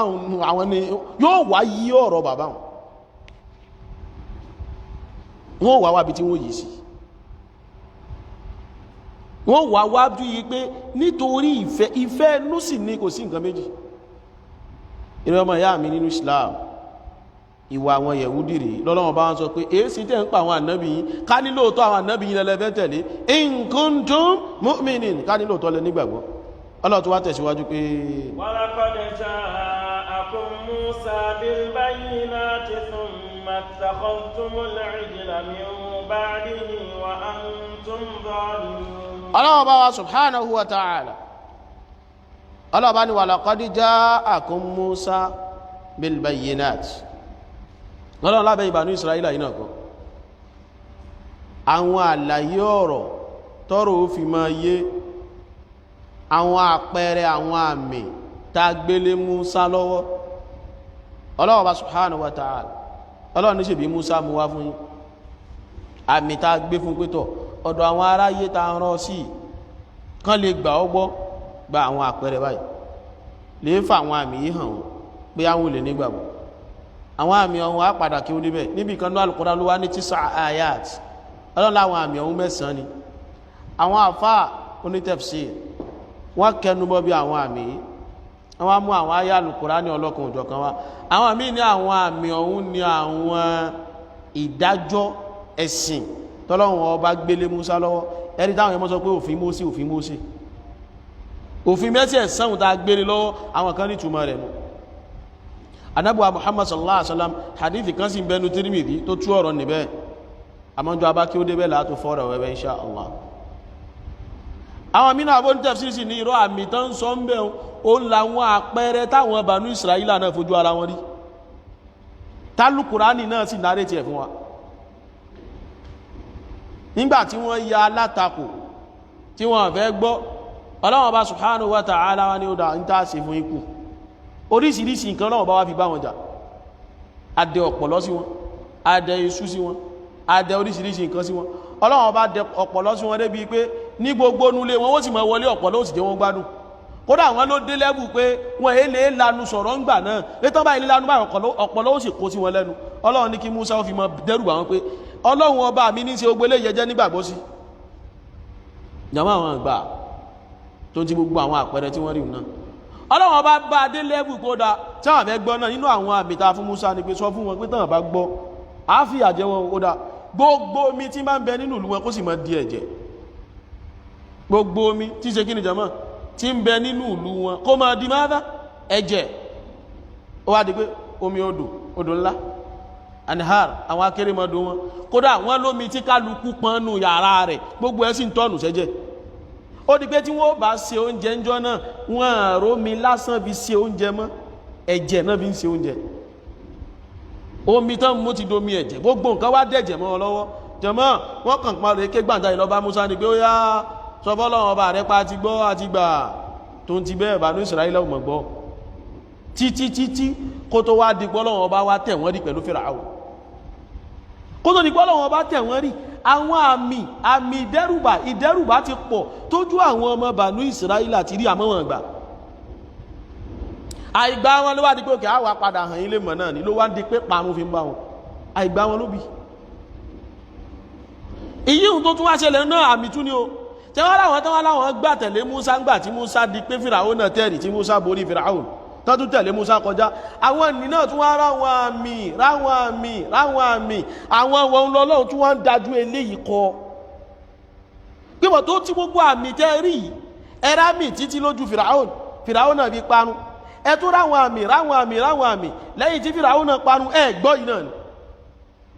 àwọn ni yóò wá yí ọ̀rọ̀ bàbá wọn wà wábi tí wọ́n yìí sí wọ́n wà wájú yìí pé nítorí ìfẹ́ ló sì ní kò sí nǹkan méjì ìrẹ́ ọmọ ìyá mi nínú Islam ìwà àwọn Yẹ̀húdì rí lọ́lọ́wọ́ bá wọ́n sọ pé èsì tẹ́ ń pa àwọn ànábì yìí ká ní lóòótọ́ àwọn ànábì yìí lẹ́lẹ́fẹ́ tẹ̀lé in kuntum mu'minin ká ní lóòótọ́ lẹ nígbàgbọ́ Ọlọ́run tó wá tẹ̀síwájú pé walaqad ja'akum Musa bil bayyinati thumma ittakhadhtumul ijla min ba'dihi wa antum zalimun. Ọlọ́run bá wa subhanahu wa ta'ala Ọlọ́run bá ní walaqad ja'akum Musa bil bayyinati lọ́lọ́ lábẹ́ ìbànú Israẹla iná kan àwọn àlàyé ọ̀rọ̀ tọ́rọ ó fi máa yé àwọn àpẹẹrẹ àwọn àmì tá gbélé Musa lọ́wọ́ Ọlọ́hun bá subhanahu wa ta'ala Ọlọ́hun ní ṣe bí Musa mú wá fún yín àmì tá gbé fún pétọ̀ ọ̀dọ̀ àwọn aráyé tá rán sí kán lè gbà ọgbọ́ gba àwọn àpẹẹrẹ báyìí lè fà àwọn àmì yìí hàn pé àwọn olè nígbàgbọ́ àwọn àmì ọ̀hún á padà kí ó níbẹ̀ níbi kan ní Al-Qur'an ló wá ní 9 ayat ọlọ́lá àwọn àmì ọ̀hún 9 ni àwọn àfáà onítafsir wọ́n kẹnubọ́ bí àwọn àmì wọ́n mú àwọn ayat Al-Qur'an ní ọlọ́kan òjọ̀ kan wá àwọn àmì ní àwọn àmì ọ̀hún ní àwọn ìdájọ́ ẹ̀sìn tọ́lọ́run ọba gbélé Musa lọ́wọ́ ẹni táwọn ẹmọ́ sọ pé òfin Mósè òfin mẹ́sẹ̀ tá gbélé lọ́wọ́ àwọn kan ní túmọ̀ rẹ̀ nù anabuwa Muhammad sallallahu alaihi wasallam hadithi kan sì bẹnu Tirmidhi tó tú ọ̀rọ̀ níbẹ̀ àmọ́jọ́ abá kí ó débẹ̀ látò fọ́rọ̀ wẹ́wẹ́ insha Allah àwọn mínú àbọn tafsir sí ní irọ́ àmì tán sọ ń bẹ̀ ó láwọn àpẹẹrẹ táwọn Banu Israila náà fojú ara wọn rí tálùkùránì náà sì nárè tiẹ̀ fún wa nígbà tí wọ́n ya alátakò tí wọ́n fẹ́ gbọ́ Ọlọ́hun bá subhanahu wa ta'ala wa ní ó dá ń tá sí fún ikú oríṣiríṣi nǹkan náà bá wá fi bá wọn jà adẹ ọ̀pọ̀lọ́ sí wọn adẹ iṣu sí wọn adẹ oríṣiríṣi nǹkan sí wọn Ọlọ́run bá dẹ ọ̀pọ̀lọ́ sí wọn débi pé ní gbogbo nulé wọn ó sì máa wọlé ọ̀pọ̀lọ́ ó sì jẹ́ wọn gbádùn kódà wọn ló dé lẹ́bù pé wọn èlé lanu sọ̀rọ̀ ń gbà náà létọ́ bá ilé lanu báyìí ọ̀pọ̀lọ́ ó sì kó sí wọn lẹ́nu Ọlọ́run ní kí Musa ó fi mọ dẹ́rù àwọn pé Ọlọ́run ọba mi ní ṣe ogbélé yẹjẹ́ nígbàgbọ́ sí jàmọ́ àwọn àgbà tó ti gbogbo àwọn àpẹẹrẹ tí wọ́n rí náà Ọlọ́run bá bá dé lẹ́bù kó dá tí wọ́n fẹ́ gbọ́ náà nínú àwọn àmìta fún Musa ní pé sọ fún wọn pé tán bá gbọ́ a fi àjẹ́ wọn ó dá gbogbo omi tí máa ń bẹ nínú ìlú wọn kó sì máa di ẹ̀jẹ̀ gbogbo omi tí ṣe kí ni jàmá tí ń bẹ nínú ìlú wọn kó máa di máa ẹ̀jẹ̀ ó wá di pé omi odò ńlá anihar àwọn akérèmọdò wọn kódà wọn lómi tí kálukú pọnú yàrá rẹ̀ gbogbo ẹ̀ sì ń tọ́nù sẹ́jẹ̀ ó di pé tí wọ́n bá ṣe oúnjẹ ń jọ náà wọ́n àrómi lásán fi ṣe oúnjẹ mọ́ ẹ̀jẹ̀ náà fi ń ṣe oúnjẹ omi tán mú ti domi ẹ̀jẹ̀ gbogbo nǹkan wá dẹ̀jẹ̀ mọ́ ọ lọ́wọ́ jẹmọ́ wọ́n kàn pa rẹ̀ ké gbàǹdà ìlọ́ba Musa ni pé ó yá sọ fọ́lọ́run ọba rẹ̀ pa ti gbọ́ àti gbà tó ń ti bẹ́ẹ̀ Banu Israila ò mọ̀ gbọ́ títí kó tó wá di pọ́lọ́run ọba wá tẹ̀ wọ́n rí pẹ̀lú Fáráò kó tó di pọ́lọ́run ọba tẹ̀ wọ́n rí àwọn àmì ìdẹ́rùbà ti pọ̀ tójú àwọn ọmọ Banu Israila ti rí àmọ́ wọn gbà àìgbà wọn ló wá di pé òkè àwà padà hàn ilé mọ̀ náà ni ló wá di pé parun fi ń bá wọn àìgbà wọn ló bí ìyíhun tó tún wá ṣẹlẹ̀ náà àmì tún ni o tẹ́wọ́n láwọn gbà tẹ̀lé Musa ńgbà tí Musa di pé Fáráò náà tẹ̀rì tí Musa borí Fáráò tó tún tẹ̀lé Musa kọjá àwọn ènìyàn náà tún wá ráwọn àmì àwọn wọn lọ́lọ́run tún wá ń dájú eléyìí kọ pípọ̀ tó tí gbogbo àmì tẹ́ rí ẹ̀rá mi títí lójú Fáráò náà fi parun ẹ tó ráwọn àmì lẹ́yìn tí Fáráò náà parun ẹ gbọ́ yìí náà ni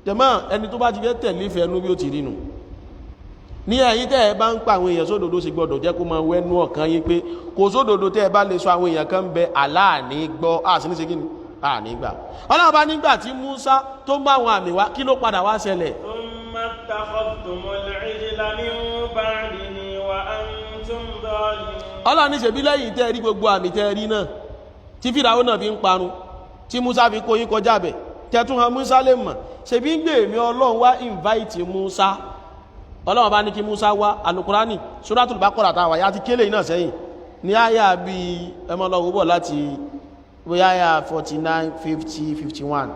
jẹ̀mọ́ ẹni tó bá ti fẹ́ tẹ̀lé ìfẹ́ ẹnu bí ó ti rí nù ní ẹ̀yin tẹ́ ẹ bá ń pa àwọn èèyàn sódodo sì gbọ́dọ̀ jẹ́ kó máa wẹ́nu ọkàn yín pé kò sódodo tẹ́ ẹ bá lè sọ àwọn èèyàn kan bẹ aláàní gbọ́ àti ní ṣe kí ni àní gbà. ọlọ́run bá nígbà tí Musa tó ń bá àwọn àmì wá kí ló padà wá ṣẹlẹ̀. thumma ittakhadhtumul ijla min ba'dihi wa antum zalimun. ọlọ́run ní ṣebí lẹ́yìn tẹ́ rí gbogbo àmì tẹ́ rí náà tí Fíráò náà fi ń parun tí Musa fi kó yín kọjá bẹ̀ tẹ́tún han Musa lè mọ̀ ṣebí ń gbé èmi ọlọ́run wá invite Musa ọlọ́run bá ní kí Musa wá alukurani Suratul Baqara tàwà yá ti kélé iná sẹ́yìn ní àyà bí ẹmọ́lọ́wọ́bọ̀ láti bóyá àyà 49 50 51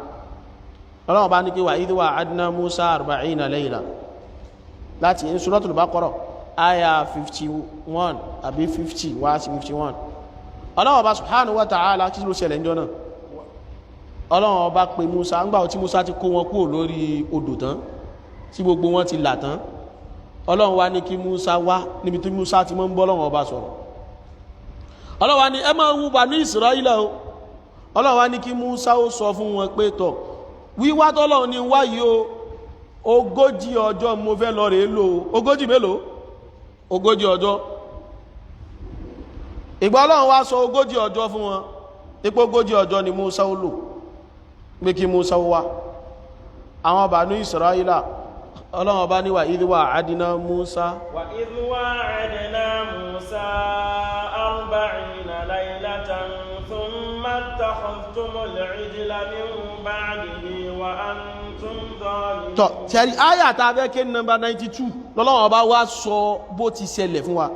ọlọ́run bá ní kí wà idh wa'adna Musa 40 layla láti Suratul Baqara àyà 51 àbí 50 wá sí 51 ọlọ́run bá subhanahu wa ta'ala kí ló ṣẹlẹ̀ ńjọ́ náà ọlọ́run bá pe Musa ńgbà tí Musa ti kó wọn kúrò lórí odò tán tí gbogbo wọn ti là tán ọlọ́run wá ní kí Musa wá níbi tí Musa ti mọ́ ń bọ́ ọlọ́run ọba sọ̀rọ̀ ọlọ́run wá ní ẹ máa wú bà ní Ísírẹ́lì o ọlọ́run wá ní kí Musa ó sọ fún wọn pé tọ̀ wíwá tọ́lọ́run ní wáyé o 40 ọjọ́ mo fẹ́ lọ rèé lò 40 mélòó 40 ọjọ́ ìgbà ọlọ́run wá sọ 40 ọjọ́ fún wọn ipò 40 ọjọ́ ni Musa ó lò pé kí Musa ó wá àwọn Banu Ísírẹ́lì ọlọ́run ọba ní wà idh wa'adna Musa wa idh wa'adna Musa 40 laylatan thumma ittakhadhtumul ijla min ba'dihi wa antum zalimun. tọ́ tẹ́rí áyà tá a fẹ́ ké nọ́mbà 92 lọ́lọ́run ọba wá sọ bó ti ṣẹlẹ̀ fún wa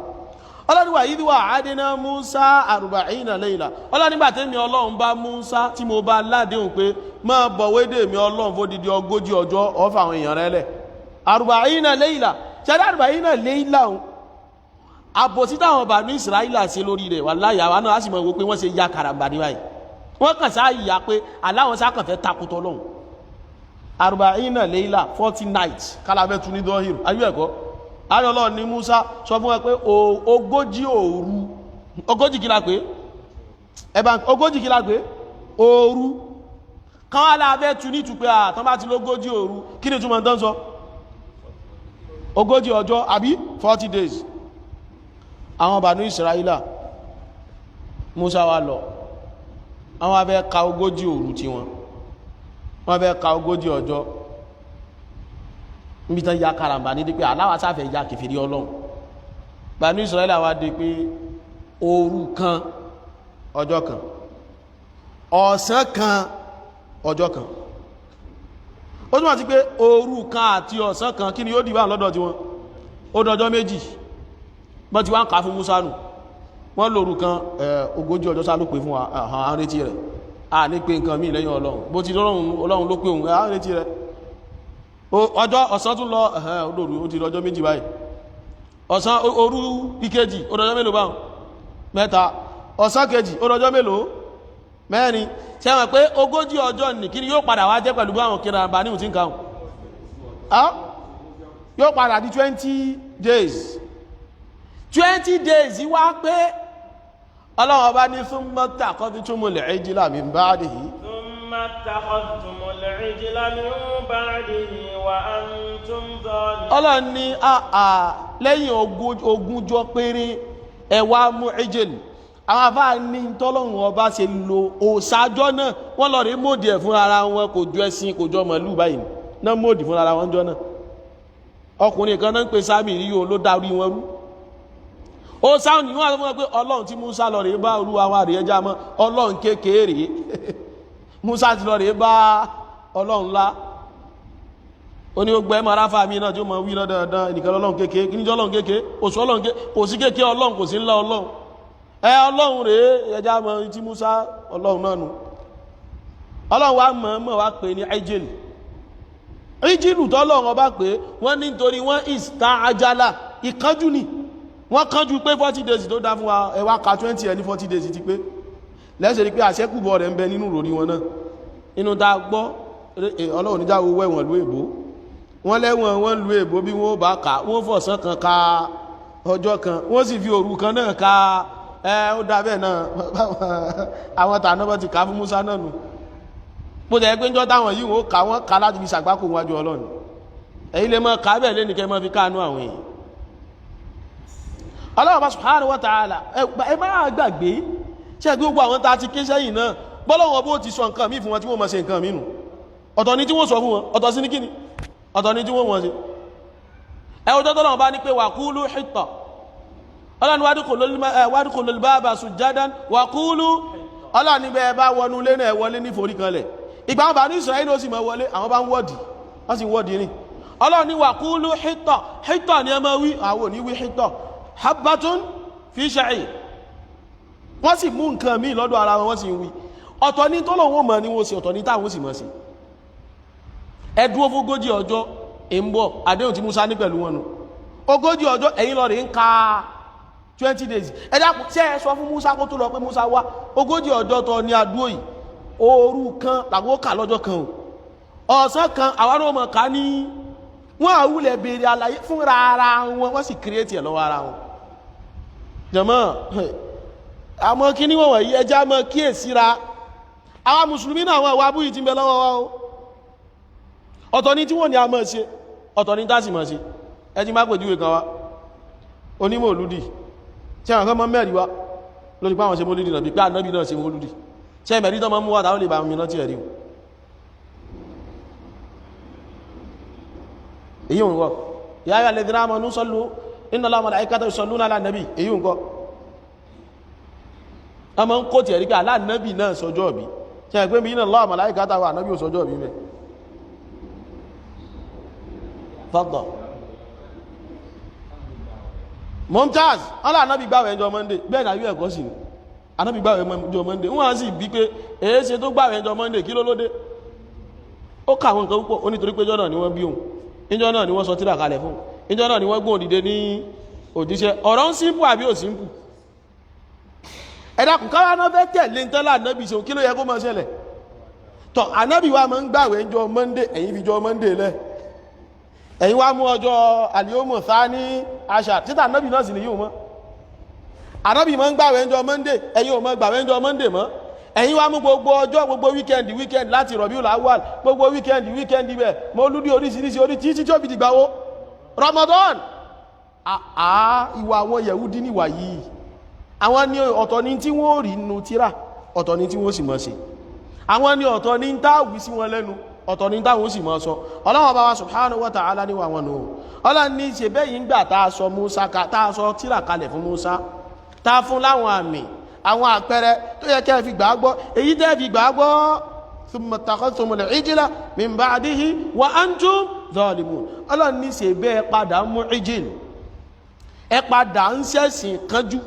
ọlọ́run wà idh wa'adna Musa 40 layla ọlọ́run nígbà tẹ́mi ọlọ́run bá Musa tí mo bá ládéhùn pé máa bọ̀wédè mi ọlọ́run fódìdí 40 ọjọ́ ọ̀fà àwọn èèyàn rẹ̀ lẹ̀ 40 layla ṣẹ́dá 40 layla ohun àbòsí táwọn Banu Ísírẹ́lì ṣe lórí rẹ̀ wallahi àwa náà á sì mọ̀ wò pé wọ́n ṣe ya karambà ní báyìí wọ́n kàn sáà yà pé aláwọn sáà kàn fẹ́ takùtọ̀ lọ́hùn 40 layla 40 nights kálábẹ́ tún ní dọ́hìrù ayú ẹ̀kọ́ ayọ́ lọ́ọ̀ ní Musa sọ fún wọn pé 40 òru 40 kí la pé ẹ̀bá 40 kí la pé òru káwọn alábẹ́ tún ní tùpẹ́ àtọ́ bá ti lógójì òru kí ni túnmọ̀ tán sọ 40 ọjọ́ àbí 40 days àwọn Banu Ísírẹ́lì Musa wá lọ àwọn abẹ́ ka 40 òru tí wọ́n bẹ́ ka 40 ọjọ́ níbi tán ya karambà ní dípé aláwà sáfẹ́ ya kèfèrí Ọlọ́run Banu Ísírẹ́lì wá dé pé òru kan ọjọ́ kan ọ̀sán kan ọjọ́ kan ó túnmọ̀ sí pé òru kan àti ọ̀sán kan kí ni ó dìbà lọ́dọ̀ tí wọ́n ó dọjọ́ méjì bọ́n ti wá ń ká fún Musa nù wọ́n lòrù kan 40 ọjọ́ sáà ló pè fún wa àwọn retí rẹ̀ a ní pé nǹkan mí lẹ́yìn Ọlọ́run bó ti Ọlọ́run ló pé òun àwọn retí rẹ̀ ọjọ́ ọ̀sán tún lọ olóòrù ó ti lọ́jọ́ méjì báyìí ọ̀sán òru ìkejì ó dọjọ́ mélòó báhùn mẹ́ta ọ̀sán kejì ó dọjọ́ mélòó mẹ́rin ṣe wọ́n pé 40 ọjọ́ ní kí ni yóò padà wá jẹ́ pẹ̀lú àwọn kìrànbà ní ìtí nǹkan yóò padà di 20 days 20 days wá pé Ọlọ́run ọba ní thumma ittakhadhtumul ijla min ba'dihi thumma ittakhadhtumul ijla min ba'dihi wa antum zalimun. Ọlọ́run ní lẹ́yìn ogúnjọ́ péré ẹ wá mú ijl àwọn afá ní tọ́lọ́run ọba ṣe lo òsàjọ́ náà wọ́n lọ rí mòdì ẹ̀ fún ara wọn kò jọ ẹṣin kò jọ màlúù báyìí náà mòdì fún ara wọn jọ náà ọkùnrin kan náà ń pè sáàmì rí yóò ló dárí wọn rú ó sáwọn ìwọ̀n àti fún wọn pé Ọlọ́run tí Musa lọ rí bá olúwa wa rí ẹjá mọ́ Ọlọ́run kékeré Musa ti lọ rí bá Ọlọ́run ńlá ó ní gbogbo ẹmọ aráfà mi náà tí ó mọ wí náà dandan ìnìkan Ọlọ́run kékeré kí ní jẹ́ Ọlọ́run kékeré kò sí kékeré Ọlọ́run kò sí ńlá Ọlọ́run Ọlọ́run rèé ẹjá mọ́ tí Musa Ọlọ́run náà nù Ọlọ́run wá mọ̀ wá pè ní ìjìlù tọ́lọ́run ọba pé wọ́n ní nítorí wọ́n ista'jala ìkánjú ni wọ́n kánjú pé 40 days tó dá fún wa ẹ wá ka 20 ẹni 40 days ti pé lẹ́sẹ̀ rí pé àṣẹ́kùbọ̀ rẹ̀ ń bẹ nínú ròrí wọn náà inú ta gbọ́ Ọlọ́run níjà owó ẹ̀wọ̀n lú èbó wọ́n lẹ́wọ̀n wọ́n lú èbó bí wọ́n bá kà wọ́n fọ̀sán kan ka ọjọ́ kan wọ́n sì fi òru kan náà ka ó dá bẹ́ẹ̀ náà àwọn tàná bọ́ ti ká fún Musa náà nù bó jẹ́ pé ń jọ́ táwọn yìí wọ́n ká láti fi ṣàgbákò wájú Ọlọ́run èyí lè mọ́ ká bẹ́ẹ̀ lẹ́nìkẹ́ mọ́ fi káànú àwọn èèyàn Allah subhanahu wa ta'ala ẹ máa gbàgbé ṣe gbogbo àwọn tá ti ké sẹ́yìn náà bọ́lọ́wọ́ bó ti sọ nǹkan mí fún wọn tí wọ́n máa ṣe nǹkan mínú ọ̀tọ̀ ni tí wọ́n sọ fún wọn ọ̀tọ̀ sí ní kíni ọ̀tọ̀ ni tí wọ́n wọ́n ṣe ẹwọ́jọ́ tọ́lọ́wọ́ bá ní pé wa qulu hitta ọlọ́ni wadkhulul baba sujjadan wa qulu ọlọ́ni bẹ́ẹ̀ bá wọnú lé náà wọlé ní forí kanlẹ̀ ìgbà wọn bá ní Israẹli ó sì máa wọlé àwọn bá ń wọ́dì wọ́n sì ń wọ́dì ní ọlọ́ni wa qulu hitta hitta ni ẹ máa wí àwọn òní wí hitta habbatun fi sha'ir wọ́n sì mú nǹkan míì lọ́dọ̀ ara wọn sì ń wí ọ̀tọ̀ ní tọ́lọ́wọ́ mọ̀ ní wọ́n sì ọ̀tọ̀ ní táwọn sì mọ̀ sí ẹdúró fógójì ọjọ́ ń bọ̀ àdéhùn tí Musa ní pẹ̀lú wọn nù ogójì ọjọ́ ẹ̀yin lọ rí ń ka 20 days ẹ̀dá tí ẹ sọ fún Musa kó tó lọ pé Musa wá ogójì ọjọ́ tó ní adúó yìí òru kan làwọn kà lọ́jọ́ kan o ọ̀sán kan àwọn ọmọ ká ní wọ́n àwúlẹ̀ béèrè àlàyé fúnra ara wọn wọ́n sì kírètì ẹ̀ lọ́wọ́ ara wọn jàmá àmọ́ kí ní wọ́n wọ̀nyí ẹjá mọ́ kíyèsíra àwọn mùsùlùmí náà àwọn ìwà abúyí ti ń bẹ lọ́wọ́ wa o ọ̀tọ̀ ní tí wọ́n ní a mọ́ ṣe ọ̀tọ̀ ní tásì mọ́ ṣe ẹjí má pèjúwe kan wá onímọ̀ olúdì tí àwọn kan mọ́ mẹ́rin wá lórí pàwọn ṣe mọ́lúdì náà bí pé ànábì náà ṣe mọ́lúdì ṣe mẹ́rin tó mọ́ mú wá táwọn lè bá mi náà tí ẹ̀rí èyí ò ń wọ́ ya ayyuhal ladhina amanu sallu inna Allaha wa malaikatahu yusalluna ala nabi èyí ò ń kọ́ a máa ń kó tí ẹ̀rí pé aláànábì náà sọjọ́ bí ṣe ẹ̀gbẹ́ mi inna Allaha wa malaikatahu wà nábì ò sọjọ́ bí mẹ́ fọ́gbọ̀ Mumtaz aláànábì gbáwẹ̀ ẹjọ́ Monday bẹ́ẹ̀ náà yóò ẹ̀kọ́ sí ni anábì gbáwẹ̀ ẹjọ́ Monday wọ́n á sì bí pé èé ṣe tó gbáwẹ̀ ẹjọ́ Monday kí ló lóde ó kà àwọn nǹkan púpọ̀ ó nítorí pé ìjọ́ náà ni wọ́n bí òun ìjọ́ náà ni wọ́n sọ tírà kalẹ̀ fún ìjọ́ náà ni wọ́n gbóhùn dìde ní òjíṣẹ́ ọ̀rọ̀ ń simple àbí ò simple ẹ̀dàkùn káwà náà fẹ́ tẹ̀lé ń tẹ́lá ànábì ṣe kí ló yẹ kó máa ṣẹlẹ̀ tọ́ ànábì wa máa ń gbàwẹ̀ ẹjọ́ Monday ẹ̀yin fi jọ Monday lẹ̀ ẹ̀yin wá mú ọjọ́ àlìómọ̀ sáà ní àṣà títà ànábì náà sì ní yóò mọ́ ànábì máa ń gbàwẹ̀ ẹjọ́ Monday ẹ̀yin ò máa gbàwẹ̀ ẹjọ́ Monday mọ́ ẹ̀yin wá mú gbogbo ọjọ́ gbogbo weekend láti Rabiul Awwal gbogbo weekend bẹ̀ mọ́lúdí oríṣiríṣi orí tí tí ó fi dìgbàwó Ramadan ìwà àwọn Yẹ̀húdí níwà yìí àwọn ní ọ̀tọ̀ ní tí wọ́n rí nínú tírà ọ̀tọ̀ ní tí wọ́n sì máa ṣe àwọn ní ọ̀tọ̀ ní táwí sí wọn lẹ́nu ọ̀tọ̀ ní táwọn sì máa sọ Ọlọ́hun bá wa subhanahu wa ta'ala níwà wọn nù Ọlọ́hun ní ṣe bẹ́yìn gbà tá a sọ tírà kalẹ̀ fún Musa tá a fún láwọn àmì àwọn àpẹẹrẹ tó yẹ kẹ́ fi gbàgbọ́ èyí tẹ́ fi gbàgbọ́ thumma takhadhtumul ijla min ba'dihi wa antum zalimun Ọlọ́hun ní ṣe bẹ́ẹ̀ padà mú ìjìl ẹ padà ń ṣẹ̀sìn kánjú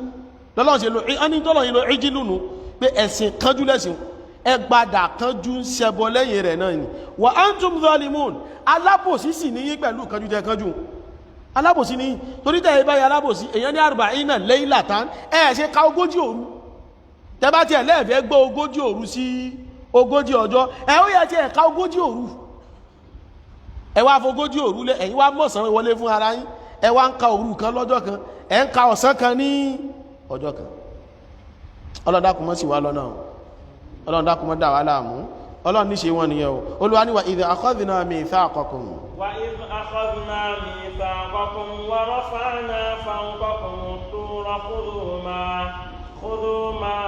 lọ́lọ́run ṣe lo ẹni tọ́lọ̀ yìí lo ìjìlù nù pé ẹ̀sìn kánjú lẹ́sìn ẹ padà kánjú ń ṣẹbọ lẹ́yìn rẹ̀ náà ni wa antum zalimun alábòsí sì ní yín pẹ̀lú kánjú tẹ kánjú alábòsí ní torí tẹ́ ẹ báyìí alábòsí èèyàn ní arba'ina laylatan ẹ ṣe ká ogójì òru tẹ́bá tí ẹ̀ lẹ́ẹ̀fẹ́ gbọ́ ogójì òru sí ogójì ọjọ́ ẹ ó yẹ tí ẹ̀ ká ogójì òru ẹ wá fogójì òru lé ẹ̀yin wá mọ̀sán wọlé fún ara yín ẹ wá ń ka òru kan lọ́jọ́ kan ẹ ń ka ọ̀sán kan ní ọjọ́ kan Ọlọ́run dákun mọ́ sí wa lọ́nà Ọlọ́run dákun mọ́ dà wá láàmú Ọlọ́run ní ṣe wọn nìyẹn o Olúwa ní wa idh akhadhna mithaqakum wa idh akhadhna mithaqakum wa rafa'na fawqakum at-tura خذوا ما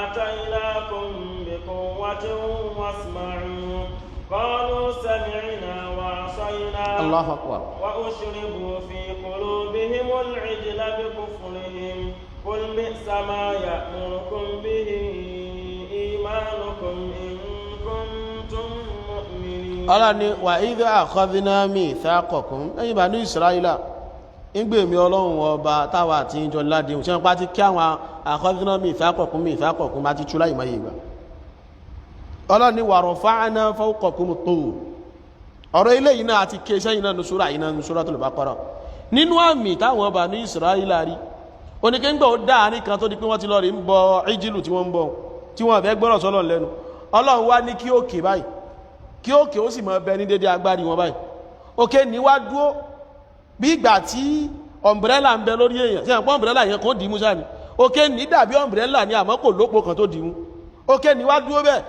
آتيناكم بقوة واسمعوا قالوا سمعنا وعصينا الله أكبر وأشربوا في قلوبهم العجل بكفرهم قل بئس ما يأمركم به إيمانكم إن كنتم مؤمنين ألا وإذ أخذنا ميثاقكم أي بني إسرائيل ìgbè mi Ọlọ́run ọba táwa àti ìjọ ládéhùn tí wọ́n pá ti kí àwọn àkọ́dúnàmì ìfàkọ̀kún bá ti tú láì máa yìí Ọlọ́run ni wa rafa'na fawqakum at-tur ọ̀rọ̀ ilé yìí náà àti kéṣẹ́ yìí náà ní súrà yìí náà ní Suratul Baqara nínú àmì táwọn ọba ní Isra'ila rí oníkéńgbà ó dáa ní kan tó di pé wọ́n ti lọ rí ń bọ ìjìlù tí wọ́n ń bọ tí wọ́n fẹ́ gbọ́rọ̀ sọ́lọ̀ lẹ́nu Ọlọ́run wá ní kí òkè báyìí kí òkè ó sì máa bẹ ní dédé agbárí wọn báyìí òkè ní wá dúó bí ìgbà tí umbrella ń bẹ lórí èèyàn tí àpọ̀ umbrella yẹn kò dìímú sáà ni òkè ní dàbí umbrella ni àmọ́ kò lópo kan tó dìímú òkè ní wá dúó bẹ́ẹ̀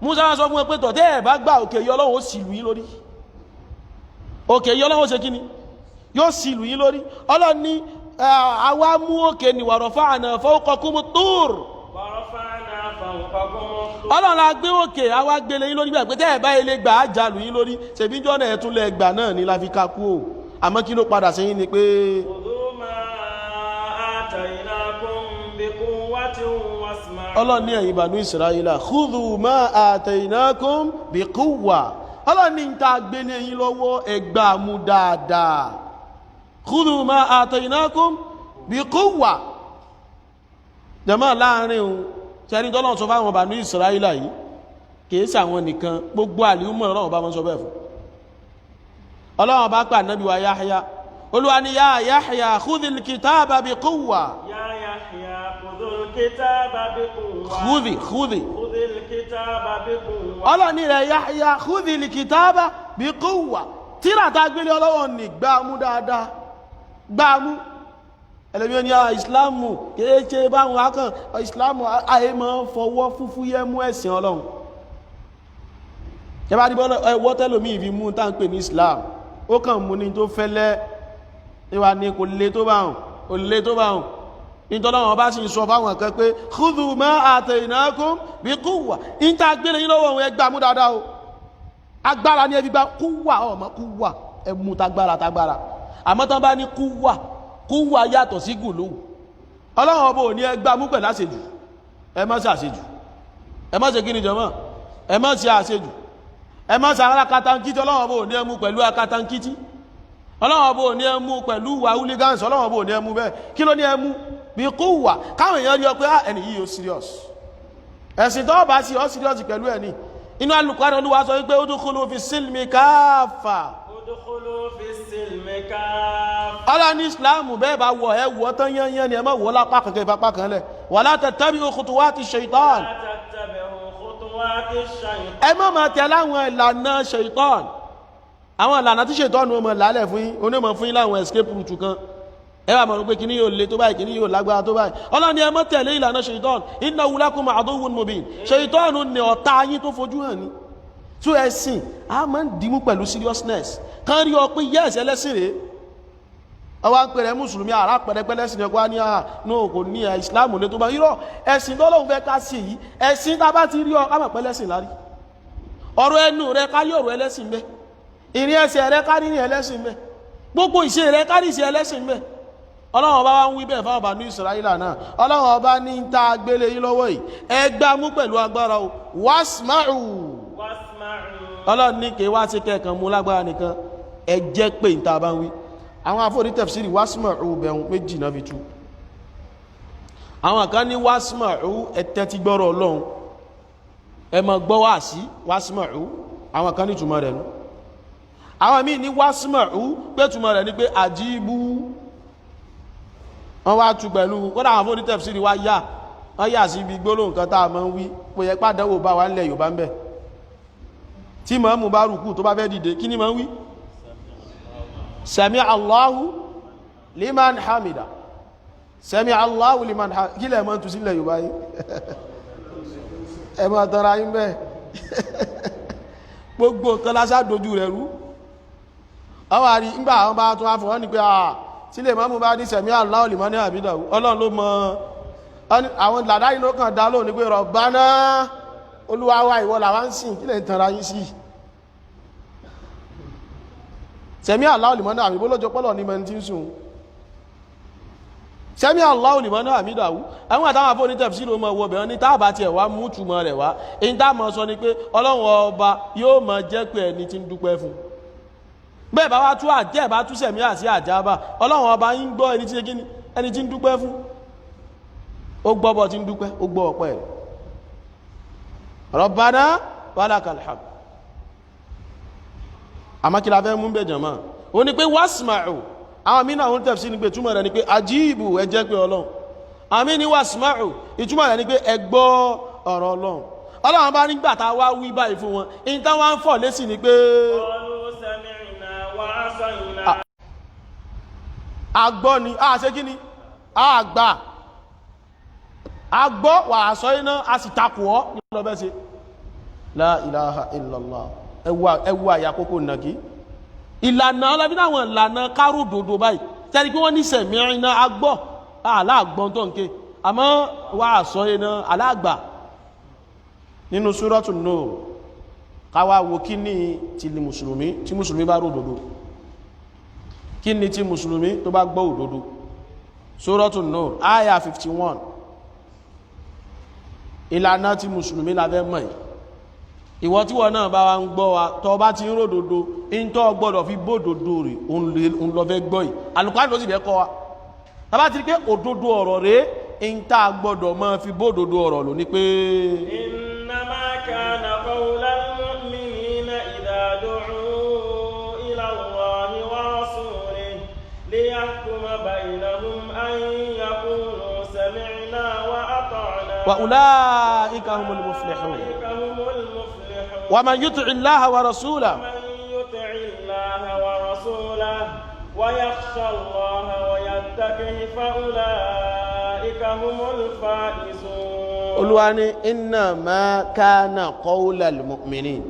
Musa wá sọ fún ẹ pé tọ̀tẹ́ ẹ̀ bá gbà òkè yọ Ọlọ́run ó sì lù yín lórí òkè yọ Ọlọ́run ó ṣe kíni yóò sì lù yín lórí Ọlọ́run ní àwa mú òkè ní wa rafa'na fawqakumu tur. Ọlọ́run la gbé òkè àwa gbélé yín lórí bí àgbẹ̀tẹ́ ẹ̀ báyìí lè gbà á jalù yín lórí ṣèbí jọ́nà ẹ̀ tún lẹ̀ gbà náà ní la fi ká kú o àmọ́ kí ló padà sẹ́yìn ni pé. Ọlọ́run ní ẹ̀yin Banu Israila khudhu ma atainakum biquwwa. Ọlọ́run ní ta gbélé yín lọ́wọ́ ẹ gbà mú dáadáa. Khudhu ma atainakum biquwwa. Jàmáà láàrin o sẹ́ni tọ́lọ́run sọ fáwọn Banu Israila yìí kìí sàwọn nìkan gbogbo àlìúmọ̀ Ọlọ́run bá mọ́ sọ bẹ́ẹ̀ fún. Ọlọ́run bá pà nábì wa Yahya Olúwa ní ya Yahya khudhil kitaba biquwwa. Ya Yahya khudhil kitaba biquwwa. khudhil kitaba biquwwa. Ọlọ́run ní rẹ̀ Yahya khudhil kitaba biquwwa. Tírà tá gbélé Ọlọ́run ní gbámú dáadáa gbámú. Ẹlẹ́mí ní ìsìláàmù kìí ṣe báwọn akàn ìsìláàmù ayé máa ń fọwọ́ fúfú yẹ mú ẹ̀sìn Ọlọ́run. Ẹ bá dìbò ẹwọ́ tẹ́lòmí ìfi mú tá ń pè ní Islam ó kàn mú ní tó fẹ́lẹ́ ìwà ní kò lè tó bá hùn nítorí àwọn bá sì ń sọ fáwọn kan pé khudhu ma atainakum biquwwa ìta gbélé yín lọ́wọ́ ẹ gbà mú dáadáa o agbára ní ẹbí gbá quwwa ọmọ quwwa ẹ mú tagbára àmọ́ tán bá ní quwwa yàtọ̀ sí gùlù Ọlọ́run ọbọ̀ ní ẹ gbà mú pẹ̀lú àṣejù ẹ má ṣe àṣejù ẹ má ṣe kí ni jọmọ́ ẹ má ṣe àṣejù ẹ má ṣe akátankítí Ọlọ́run ọbọ̀ ní ẹ mú pẹ̀lú akátankítí Ọlọ́run ọbọ̀ ní ẹ mú pẹ̀lú wà hooligans Ọlọ́run ọbọ̀ ní ẹ mú bẹ́ẹ̀ kí ló ní ẹ mú bí quwwa káwọn èèyàn rí ọ pé ẹni yìí ó serious ẹ̀sìn tó bá sí ọ serious pẹ̀lú ẹni inú Al-Qur'an Olúwa sọ wípé udkhulu fi silmi káfà Ọlọ́run ní Islam bẹ́ẹ̀ bá wọ̀ ẹ wọ́ tán yẹn ni ẹ má wọ́ lápá kankan ìfapá kan lẹ̀ wala tattabi'u khutuwati shaytan ẹ má máa tẹ̀lé àwọn ìlànà shaytan àwọn ìlànà tí shaytan ó máa lálẹ̀ fún yín onímọ̀ fún yín láwọn escape route kan ẹ wá mọ̀ pé kíní yóò le tó báyìí kíní yóò lágbára tó báyìí Ọlọ́run ní ẹ má tẹ̀lé ìlànà shaytan innahu lakum aduwwun mubin shaytan ní ọ̀tá yín tó fojú hàn ní tó ẹ̀sìn a máa ń dìmú pẹ̀lú seriousness kan rí ọ pé yes ẹlẹ́sìn rèé ọwá ń pèrè mùsùlùmí àrá pẹ̀lẹ́pẹ̀lẹ́sìn ẹgbẹ́ ní àánú kò ní ìsìláàmù lé tó bá yírọ̀ ẹ̀sìn tọ́lọ́hun fẹ́ ká sí yìí ẹ̀sìn tá bá ti rí ọ kámọ̀ pẹ̀lẹ́sìn lárí ọ̀rọ̀ ẹnu rẹ ká yọ̀rọ̀ ẹlẹ́sìn bẹ́ ìrìn ẹsẹ̀ rẹ ká ní ẹlẹ́sìn bẹ́ gbogbo ìṣe rẹ ká ní ìṣe ẹlẹ́sìn bẹ́ Ọlọ́run ọba wa ń wí bẹ́ẹ̀ fáwọn Banu Israila náà Ọlọ́run ọba ní ń ta gbélé yín lọ́wọ́ yìí ẹ gbá mú pẹ̀lú agbára o wasma'u Ọlọ́run ní kí wá sí kẹ́ẹ̀kan mú lágbára nìkan ẹ jẹ́ pé ń ta bá ń wí àwọn afọ́rí tafsiri wasma'u bẹ̀rún méjì náà fi tú àwọn kan ní wasma'u ẹ̀tẹ́ ti gbọ́rọ̀ Ọlọ́run ẹ má gbọ́ wá sí wasma'u àwọn kan ní túmọ̀ rẹ̀ nú àwọn míì ní wasma'u pé túmọ̀ rẹ̀ ní pé àjíbú wọ́n wá tú pẹ̀lú kódà àwọn afọ́rí tafsiri wá yá wọ́n yà sí ibi gbólóhùn kan tá a máa ń wí pé yẹ pàdánwò bá wà nílẹ̀ Yorùbá ń bẹ̀ tí màmú bá rùkú tó bá fẹ́ dìde kí ni máa ń wí Sami Allahu liman hamida Sami Allahu liman hamida kí lẹ mọ́ tún sílẹ̀ Yorùbá yìí ẹ mọ́ tọ́ra yín bẹ́ẹ̀ gbogbo kan lásá dojú rẹ̀ rú ọwọ́ àrí ńgbà àwọn bá tún áfọ̀ wọ́n ni pé sílẹ̀ mọ́mú bá ní Sami Allahu liman hamida Ọlọ́run ló mọ àwọn làdáyìn ló kàn dá lónìí pé Rabbana Olúwa wa ìwọ làwa ń sìn kí lẹ ń tanra yín sí Sami Allahu liman hamida bólójọ pọ́lọ̀ ní mẹ́rin tí ń sùn Sami Allahu liman hamida àwọn àtàwọn àfọ́ ní tafsir ló mọ̀ wọ bẹ̀rẹ̀ ní táàbà tí ẹ̀ wá mú túmọ̀ rẹ̀ wá èyí tá mọ̀ sọ ni pé Ọlọ́run ọba yóò mọ̀ jẹ́ pé ẹni tí ń dúpẹ́ fún bẹ́ẹ̀ bá wá tú àjẹ́ bá tú sẹ̀mí àti àjábà Ọlọ́run ọba yín gbọ́ ẹni tí ń dúpẹ́ fún ó gbọ́ bọ́ tí ń dúpẹ́ ó gbọ́ ọpẹ́ rẹ̀ Rabbana walakal hamd àmọ́ kí la fẹ́ mú bẹ̀ jàmá ó ní pé wasma'u àwọn mí náà ń tafsir ní pé túmọ̀ rẹ̀ ní pé ajíìbù ẹ jẹ́ pé Ọlọ́run àmì ní wasma'u ìtumọ̀ rẹ̀ ní pé ẹ gbọ́ ọ̀rọ̀ Ọlọ́run Ọlọ́run bá nígbà tá wá wí báyìí fún wọn in tá wá ń fọ̀ lésì ní pé àgbọ́ ni a ṣe kí ni àgbà àgbọ́ wà àṣọ iná a sì takò ọ́ ní ọlọ́bẹ́ ṣe la ilaha illallah ẹwà àyàkókò nàkí ìlànà ọlọ́bí náwọn ìlànà kárò dòdò báyìí tẹ́lẹ̀ pé wọ́n ní sami'na agbọ́ aláàgbọ́n tó ń ké àmọ́ wà àsọ́yìnà aláàgbà nínú Suratul Nur káwà wo kí ní ti mùsùlùmí tí mùsùlùmí bá ródòdó kí ní ti mùsùlùmí tó bá gbọ́ òdodo Suratul Nur aya 51 ìlànà tí mùsùlùmí lábẹ́ mọ̀ ìwọ tí wọ́n náà bá wá ń gbọ́ wa tọ́ bá ti ń ródòdó in tó gbọ́dọ̀ fi bódòdó rẹ̀ òun lọ fẹ́ gbọ́ yìí Al-Qur'an ló sì fẹ́ kọ́ wa tàbá ti rí pé òdodo ọ̀rọ̀ rẹ̀ in tá gbọ́dọ̀ máa fi bódòdó ọ̀rọ̀ lò ní pé innama kana qawlal mu'minina idha du'u ila Allahi wa rasulihi liyahkuma baynahum an yaqulu sami'na wa ata'na wa ulaika humul muflihun wa man yuti'i Allaha wa rasulahu ويخشى الله ويتقه فأولئك هم الفائزون Olúwa ní innama kana qawlal mu'minin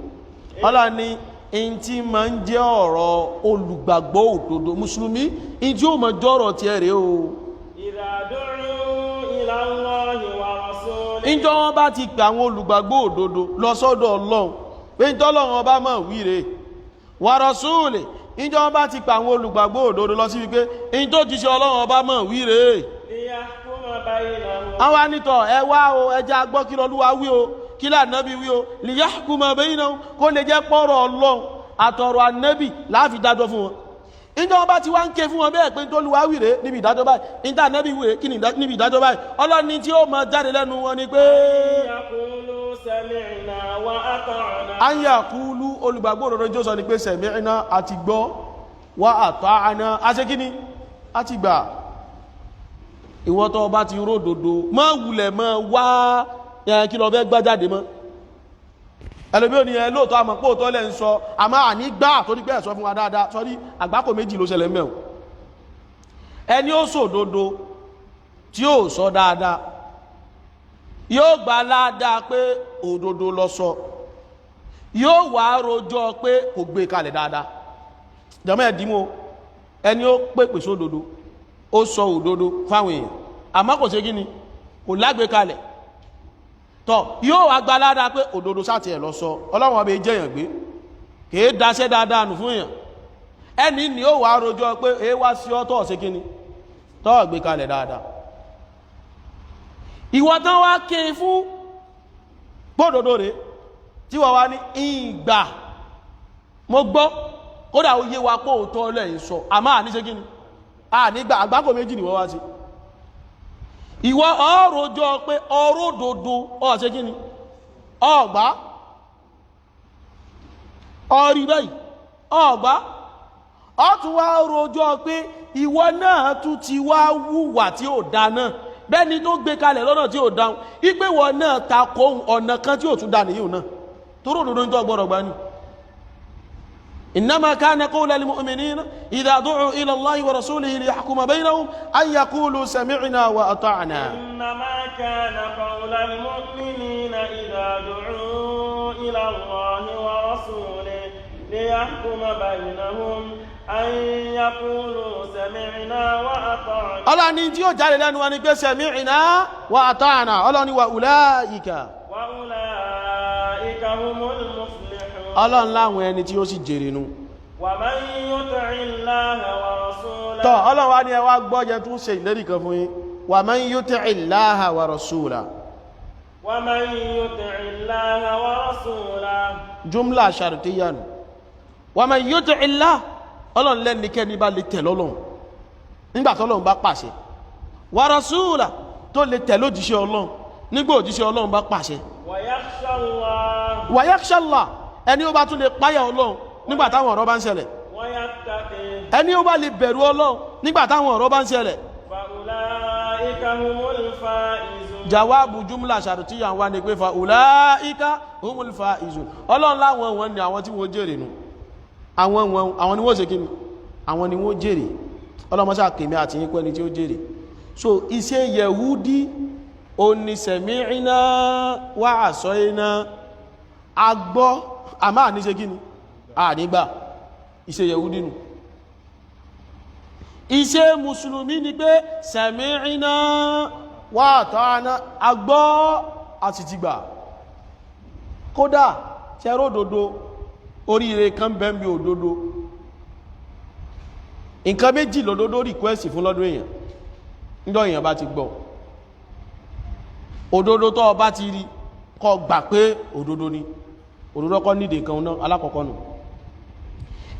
Ọlọ́run ní in tí ma ń jẹ́ ọ̀rọ̀ olùgbàgbọ́ òdodo mùsùlùmí in tí ó ma jọ́rọ̀ tí ẹ̀rẹ́ o idha du'u ila Allahi wa rasulihi in tí wọ́n bá ti pè àwọn olùgbàgbọ́ òdodo lọ sọ́dọ̀ Ọlọ́run pé in tí Ọlọ́run ọba máa wíre wa rasulihi ìjọ wọn bá ti pa àwọn olùgbàgbọ́ òdodo lọ sí wípé in tó jíṣẹ́ Ọlọ́run ọba mọ̀ wíre àwọn anítọ̀ ẹ wá o ẹjá gbọ́ kí l'Olúwa wí o kí l'Ànábì wí o liyahkuma baynahum kó lè jẹ́ pọ́rọ̀ Ọlọ́run àtọ̀rọ̀ Ànábì láàfi dájọ́ fún wọn ìjọ wọn bá ti wá ń ké fún wọn bẹ́ẹ̀ pé tó Olúwa wíre níbi ìdájọ́ báyìí ìta Ànábì wíre kí níbi ìdájọ́ báyìí Ọlọ́run ní tí ó máa jáde lẹ́nu wọn ni pé an yaqulu olùgbàgbọ́ òdodo jọ sọ ni pé sami'na àti gbọ́ wa ata'na aṣekíní àti gbà ìwọ tó bá ti ródòdó má wulẹ̀ má wá kí lọ fẹ́ gbájáde mọ́ ẹlòmí ò ní ẹ lóòtọ́ àmọ́ pé òótọ́ lẹ́ ń sọ àmọ́ àní gbà tó ní pé ẹ̀ sọ fún wa dáadáa sọ́rí àgbákò méjì ló ṣẹlẹ̀ mẹ́wọ̀n ẹni ó sòdodo tí ó sọ dáadáa yóò gbà ládàá pé òdodo ló sọ yóò wá rojọ́ pé kò gbé kalẹ̀ dáadáa jàmọ́ ẹ̀dínwó ẹni ó pèpè sódodo ó sọ òdodo fáwọn èèyàn àmọ́ kò ṣe gíní kò lágbé kalẹ̀ tọ́ yóò wá gbà ládàá pé òdodo sáti ẹ̀ lọ sọ Ọlọ́run ọbẹ̀ jẹ́yàn gbé kìí daṣẹ́ dáadáa nù fún èèyàn ẹni ni ó wá rojọ́ pé èé wá sí ọ́ tọ́ ṣe gíní tọ́ gbé kalẹ̀ dáadáa ìwọ tán wá ké fún gbódòdó rẹ̀ tí wọ́n wá ní ìgbà mo gbọ́ kódà ó yé wa pé òótọ́ lẹ́yìn sọ àmọ́ àníṣe gíní nígbà àgbákò méjì ni wọ́n wá sí ìwọ ọ̀rọ̀jọ́ pé ọ̀rọ̀dòdó ọ̀ṣẹ́ gíní ọ̀gbá ọ̀rí báyìí ọ̀gbá ọ̀tún wá rojọ́ pé ìwọ náà tún ti wá wùwà tí ó dá náà bẹ́ni tó gbé kalẹ̀ lọ́nà tí ó dáhùn ipé wọ náà takò ọ̀nà kan tí ó tún dá nìyí náà tó ròdòdó ń tọ́ gbọ́rọ̀ gbá ní إنما كان قول المؤمنين إذا دعوا إلى الله ورسوله ليحكم بينهم أن يقولوا سمعنا وأطعنا إنما كان قول المؤمنين إذا دعوا إلى الله ورسوله ليحكم بينهم أن يقولوا سمعنا وأطعنا الله نيجي وجعل لنا ونقول سمعنا وأطعنا الله ني وأولئك هم المفلحون Ọlọ́run láwọn ẹni tí ó sì jèrè nù. ومن يطع الله ورسوله tọ́ Ọlọ́run wá ní ẹ wá gbọ́jẹ tún ṣe ìlérí kan fún yín ومن يطع الله ورسوله ومن يطع الله ورسوله jumla shartiyya nù ومن يطع الله Ọlọ́run lẹ́nikẹ́ni bá lè tẹ̀lé Ọlọ́run nígbà t'Ọlọ́run bá pàṣẹ ورسوله tó lè tẹ̀lé òjíṣẹ́ Ọlọ́run nígbà òjíṣẹ́ Ọlọ́run bá pàṣẹ ويخشى الله ẹni ó bá tún lè páyà Ọlọ́run nígbà táwọn ọ̀rọ̀ bá ń ṣẹlẹ̀ ẹni ó bá lè bẹ̀rù Ọlọ́run nígbà táwọn ọ̀rọ̀ bá ń ṣẹlẹ̀ jawabu jumla shartiyya wà ní pé fa'ulaika humul faizun Ọlọ́run láwọn wọn ni àwọn tí wọ́n jèrè nù àwọn ni wọ́n ṣe kíni àwọn ni wọ́n jèrè ọlọ́mọṣà kèmí àti yín pẹ́ni tí ó jèrè so iṣẹ́ Yẹhudi oni sami'na wa asayna agbọ́ àmá àníṣe gíní ànígbà iṣẹ́ Yẹhudi nù iṣẹ́ mùsùlùmí ni pé sami'na wa ata'na agbọ́ àti ti gbà. Kódà ṣẹ́rọ òdodo oríire kan bẹ́m̀bí òdodo nǹkan méjì lòdodo request fún lọ́dún èèyàn níjọ́ èèyàn bá ti gbọ́ òdodo tó bá ti rí kó gbà pé òdodo ni òdodo kọ́ nídìí kan náà alákọ̀ọ́kọ́ nù.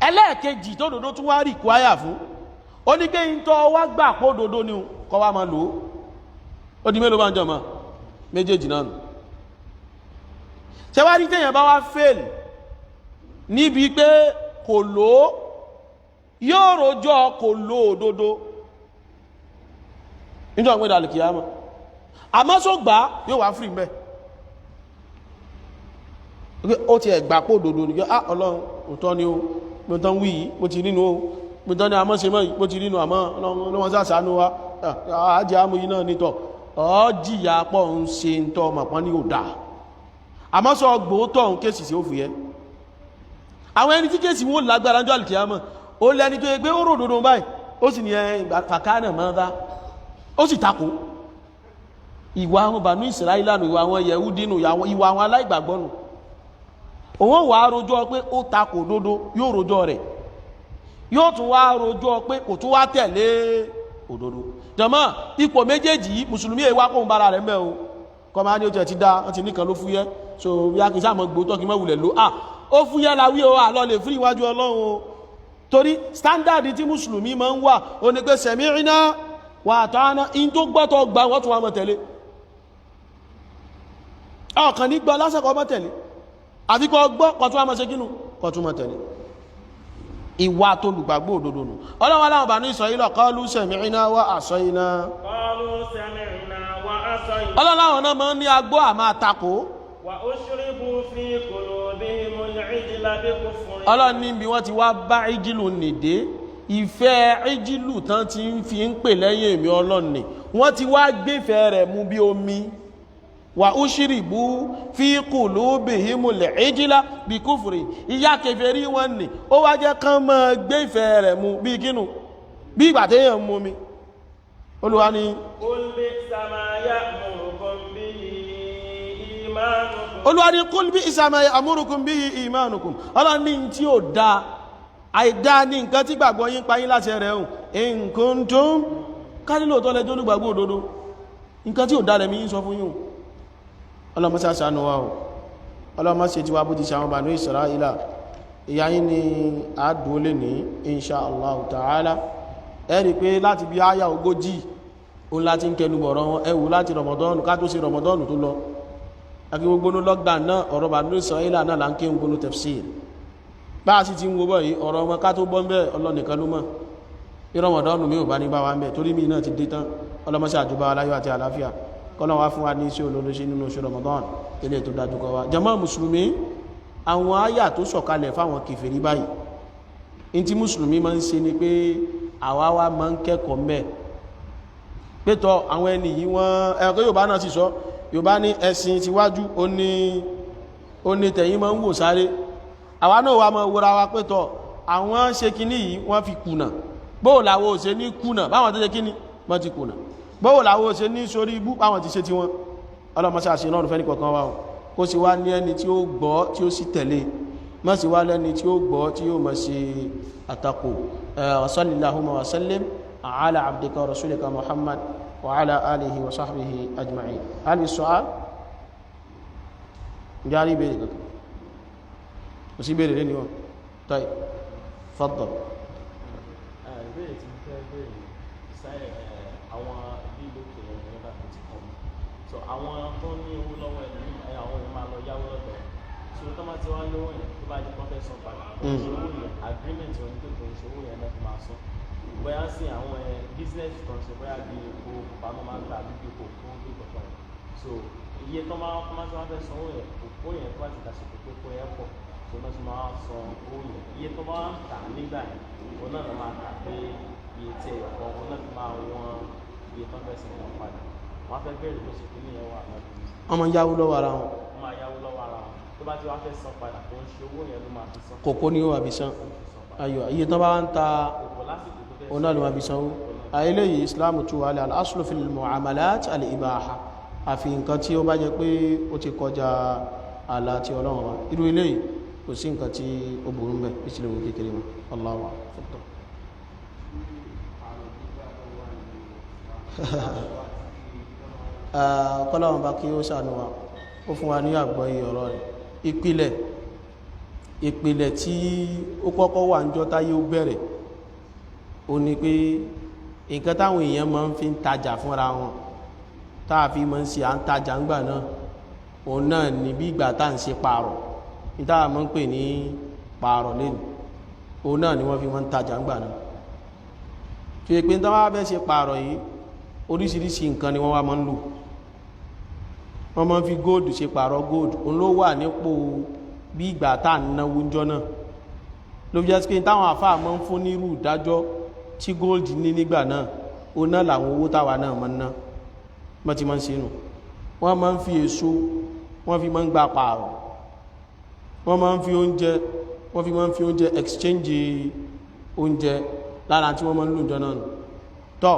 Ẹlẹ́ẹ̀kejì tó òdodo tún wá require fún ó ní pé ń tọ́ wá gbà pé òdodo ni kó wá máa lò ó di mélòó bá ń jọ mọ́ méjèèjì náà nù. Ṣé wá rí téèyàn bá wá fail níbi pé kò lò ó yóò rojọ́ kò lò òdodo níjọ́ àwọn ìdàlù kìyàmọ̀ àmọ́ só gbà yóò wá free mẹ́ ó ti ẹ̀gbà pò òdodo ní Ọlọ́run òtọ́ ni ó pẹ̀tọ́ wí yìí mo ti nínú ó pẹ̀tọ́ ni a mọ́ se mọ́ mo ti nínú àmọ́ Ọlọ́run sàṣánú wa àájẹ́ àmú yìí náà nítọ̀ ọjíyà pọ̀ ń se ń tọ́ mọ̀pọ̀ ní òdà àmọ́ sọ gbòótọ̀ ń kéèsì sí ó fìyẹ́ àwọn ẹni tí kéèsì wọ́n lágbára jọ alìkìyàmọ̀ ó lẹ́ni tó yẹ pé ó rò dòdó báyìí ó sì ní fàkánà máa dá ó sì takò ìwà àwọn Banu Israilanu ìwà àwọn Yẹhudínù ìwà àwọn aláìgbàgbọ́nù òun wà rojọ́ pé ó takò dòdó yóò rojọ́ rẹ̀ yóò tún wá rojọ́ pé kò tún wá tẹ̀lé òdodo jàmá ipò méjèèjì yìí mùsùlùmí èwà kóhun bára rẹ̀ mẹ́ o kọ́ máa ní ó ti dá wọ́n ti níkan ló fúyẹ́ so bí a kì í sáà mọ́ gbótọ́ kí mọ́ wulẹ̀ ló ó fúyẹ́ la wí o àlọ́ lè fún ìwájú Ọlọ́run o torí standard tí mùsùlùmí máa ń wà ó ní pé sami'na wa ata'na in tó gbọ́tọ̀ gbà wọ́n tún wá mọ́ tẹ̀lé ọkàn ní gbọ́ lásẹ̀kọ́ mọ́ tẹ̀lé àfikọ́ gbọ́ kọ̀tún wá mọ́ ṣe kínú kọ̀tún mọ́ tẹ̀lé ìwà tó lùgbàgbọ́ òdodo nù Ọlọ́run aláwọ̀ Banu Israil qalu sami'na wa asayna Ọlọ́run aláwọ̀ náà máa ń ní agbó àmà àtakò Ọlọ́run ní bí wọ́n ti wá bá ìjìlù nìdé ìfẹ́ ìjìlù tán ti ń fi ń pè lẹ́yìn èmi Ọlọ́run ni wọ́n ti wá gbéfẹ́ rẹ̀ mú bí omi wà ó ṣíríbú fi qulubihimul ijla bí kúfùrì ìyá kèfèrí wọn ni ó wá jẹ́ kán mọ́ gbéfẹ́ rẹ̀ mú bí kínú bí ìgbà téèyàn mú mi Olúwa ni Olúwa ní kúl bí ìsàmà àmúrùkún bí ìmánukùn Ọlọ́run ní tí ó dá àìdá ní nǹkan tí gbàgbọ́ yín payín láti ẹ̀rẹ̀ ẹ̀hùn in kuntum kálílò tó lẹ́jọ́ olùgbàgbọ́ òdodo nǹkan tí ó dá lẹ́mí yín sọ fún yín Ọlọ́run ṣá ṣàánú wa o Ọlọ́run ṣe ti wá bó ti ṣàwọn Banu Israila ìyá yín ni àádùn lè ní insha Allah ta'ala ẹ̀rí pé láti bí áyà 40 òun láti ń kẹnu bọ̀rọ̀ wọn ẹwù láti Ramadan ká tó ṣe Ramadan tó lọ akí gbogbo lọ́gbà náà ọ̀rọ̀ Banu Israila náà là ń ké gbogbo tafsir bá a sì ti ń wo bọ́ yìí ọ̀rọ̀ ọmọ ká tó bọ́ ń bẹ́ ọlọ́nìkan ló mọ̀ Ramadan mi ò bá ní bá wa ń bẹ̀ torí mi náà ti dé tán ọlọ́mọṣẹ́ àjùbá aláyọ̀ àti àlàáfíà kọ́nà wá fún wa ní iṣẹ́ olóṣe nínú oṣù Ramadan ilé tó dájú kọ wa jàmá mùsùlùmí àwọn àyà tó sọ̀kalẹ̀ fáwọn kèfèrí báyìí in tí mùsùlùmí máa ń ṣe ni pé àwa wa máa ń kẹ́kọ̀ọ́ mẹ́ pétọ́ àwọn ẹni yìí wọ́n ẹ̀kọ́ Yorùbá náà sì sọ Yorùbá ní ẹ̀sìn tíwájú ó ní tẹ̀yìn máa ń wò sáré àwa náà wà máa wòra wa pétọ́ àwọn ṣe kíní yìí wọ́n fi kùnà bóò làwọn ò ṣe ní kùnà báwọn tó ṣe kíní wọ́n ti kùnà bóò làwọn ò ṣe ní sórí ibú báwọn ti ṣe ti wọn ọlọ́mọṣẹ́ àṣẹ náà fẹ́ ní kọ̀ọ̀kan wa kó sì wá ní ẹni tí ó gbọ́ tí ó sì tẹ̀lé má sì wá lẹ́ni tí ó gbọ́ tí ó máa ṣe àtakò sallallahu wa sallim ala abdika wa rasulika Muhammad وعلى آله وصحبه أجمعين هل السؤال جاري بيرك وسي بيري لين يوم طيب تفضل so àwọn tó ní owó lọ́wọ́ ẹ̀ àwọn èèyàn máa lọ yáwó lọ́dọ̀ so tó máa ti wá lówó yẹn tó bá jẹ́ kó fẹ́ san padà ìṣòwò yẹn agreement wọn ní pé ìṣòwò yẹn náà fi máa san bóyá sí àwọn business kan ṣe bóyá bí epo pàmò máa ń gbà bí epo fún bí ìkọ̀kọ̀ yẹn so iye tó máa tí wọ́n fẹ́ sanwó yẹn òpó yẹn tó bá ti dàsìkò pé kó yẹn pọ̀ tó náà ti máa san owó yẹn iye tó máa ń tà nígbà yẹn òun náà máa kà pé iye tí ẹ̀yọ̀ kan òun náà fi máa wọ́n iye tó fẹ́ san wọn padà wọ́n fẹ́ bẹ̀rẹ̀ bó ṣe kí ní ẹwà náà ọmọ yáwó lọ́wọ́ ara wọn wọ́n máa yáwó lọ́wọ́ ara wọn tó bá ti wá fẹ́ san padà tó ń ṣe owó yẹn ló máa fi san kòkó ni ó wà bí san ayọ̀ iye tó bá ń ta òpó lásìkò tó fẹ́ òun náà ló máa fi sanwó eléyìí Islam tú wà lẹ́ al-aslu fil mu'amalat al-ibaha àfi nǹkan tí ó bá jẹ́ pé ó ti kọjá àlà tí Ọlọ́run wa irú eléyìí kò sí nǹkan tí ó burú ń bẹ̀ ìsìlẹ̀ wò kékeré wọn Allahu akbar. kọ́láwọn bá kí ó ṣàánú wa ó fún wa ní àgbọ́yé ọ̀rọ̀ rẹ̀ ìpìlẹ̀ tí ó kọ́kọ́ wà ń jọ táyé ó bẹ̀rẹ̀ ó ní pé nǹkan táwọn èèyàn máa ń fi ń tajà fúnra wọn táà fi máa ń ṣe à ń tajà ńgbà náà òun náà ní bí ìgbà tá à ń ṣe pààrọ̀ ní táà máa ń pè ní pààrọ̀ lẹ́nu òun náà ni wọ́n fi máa ń tajà ńgbà náà fi pé tí wọ́n bá ṣe pààrọ̀ yìí oríṣiríṣi nǹkan ni wọ́n wá máa ń lò wọ́n máa ń fi góòdù ṣe pààrọ̀ góòdù òun ló wà nípò bí ìgbà tá à ń náwó ńjọ́ náà ló fi jẹ́ pé táwọn àfáà máa ń fún nírú ìdájọ́ tí góòdù ní nígbà náà òun náà làwọn owó táwa náà máa ń ná wọ́n ti máa ń ṣe nù wọ́n máa ń fi èso wọ́n fi máa ń gba pààrọ̀ wọ́n máa ń fi oúnjẹ wọ́n fi máa ń fi oúnjẹ exchange oúnjẹ lára tí wọ́n máa ń lò jọ náà nù tọ́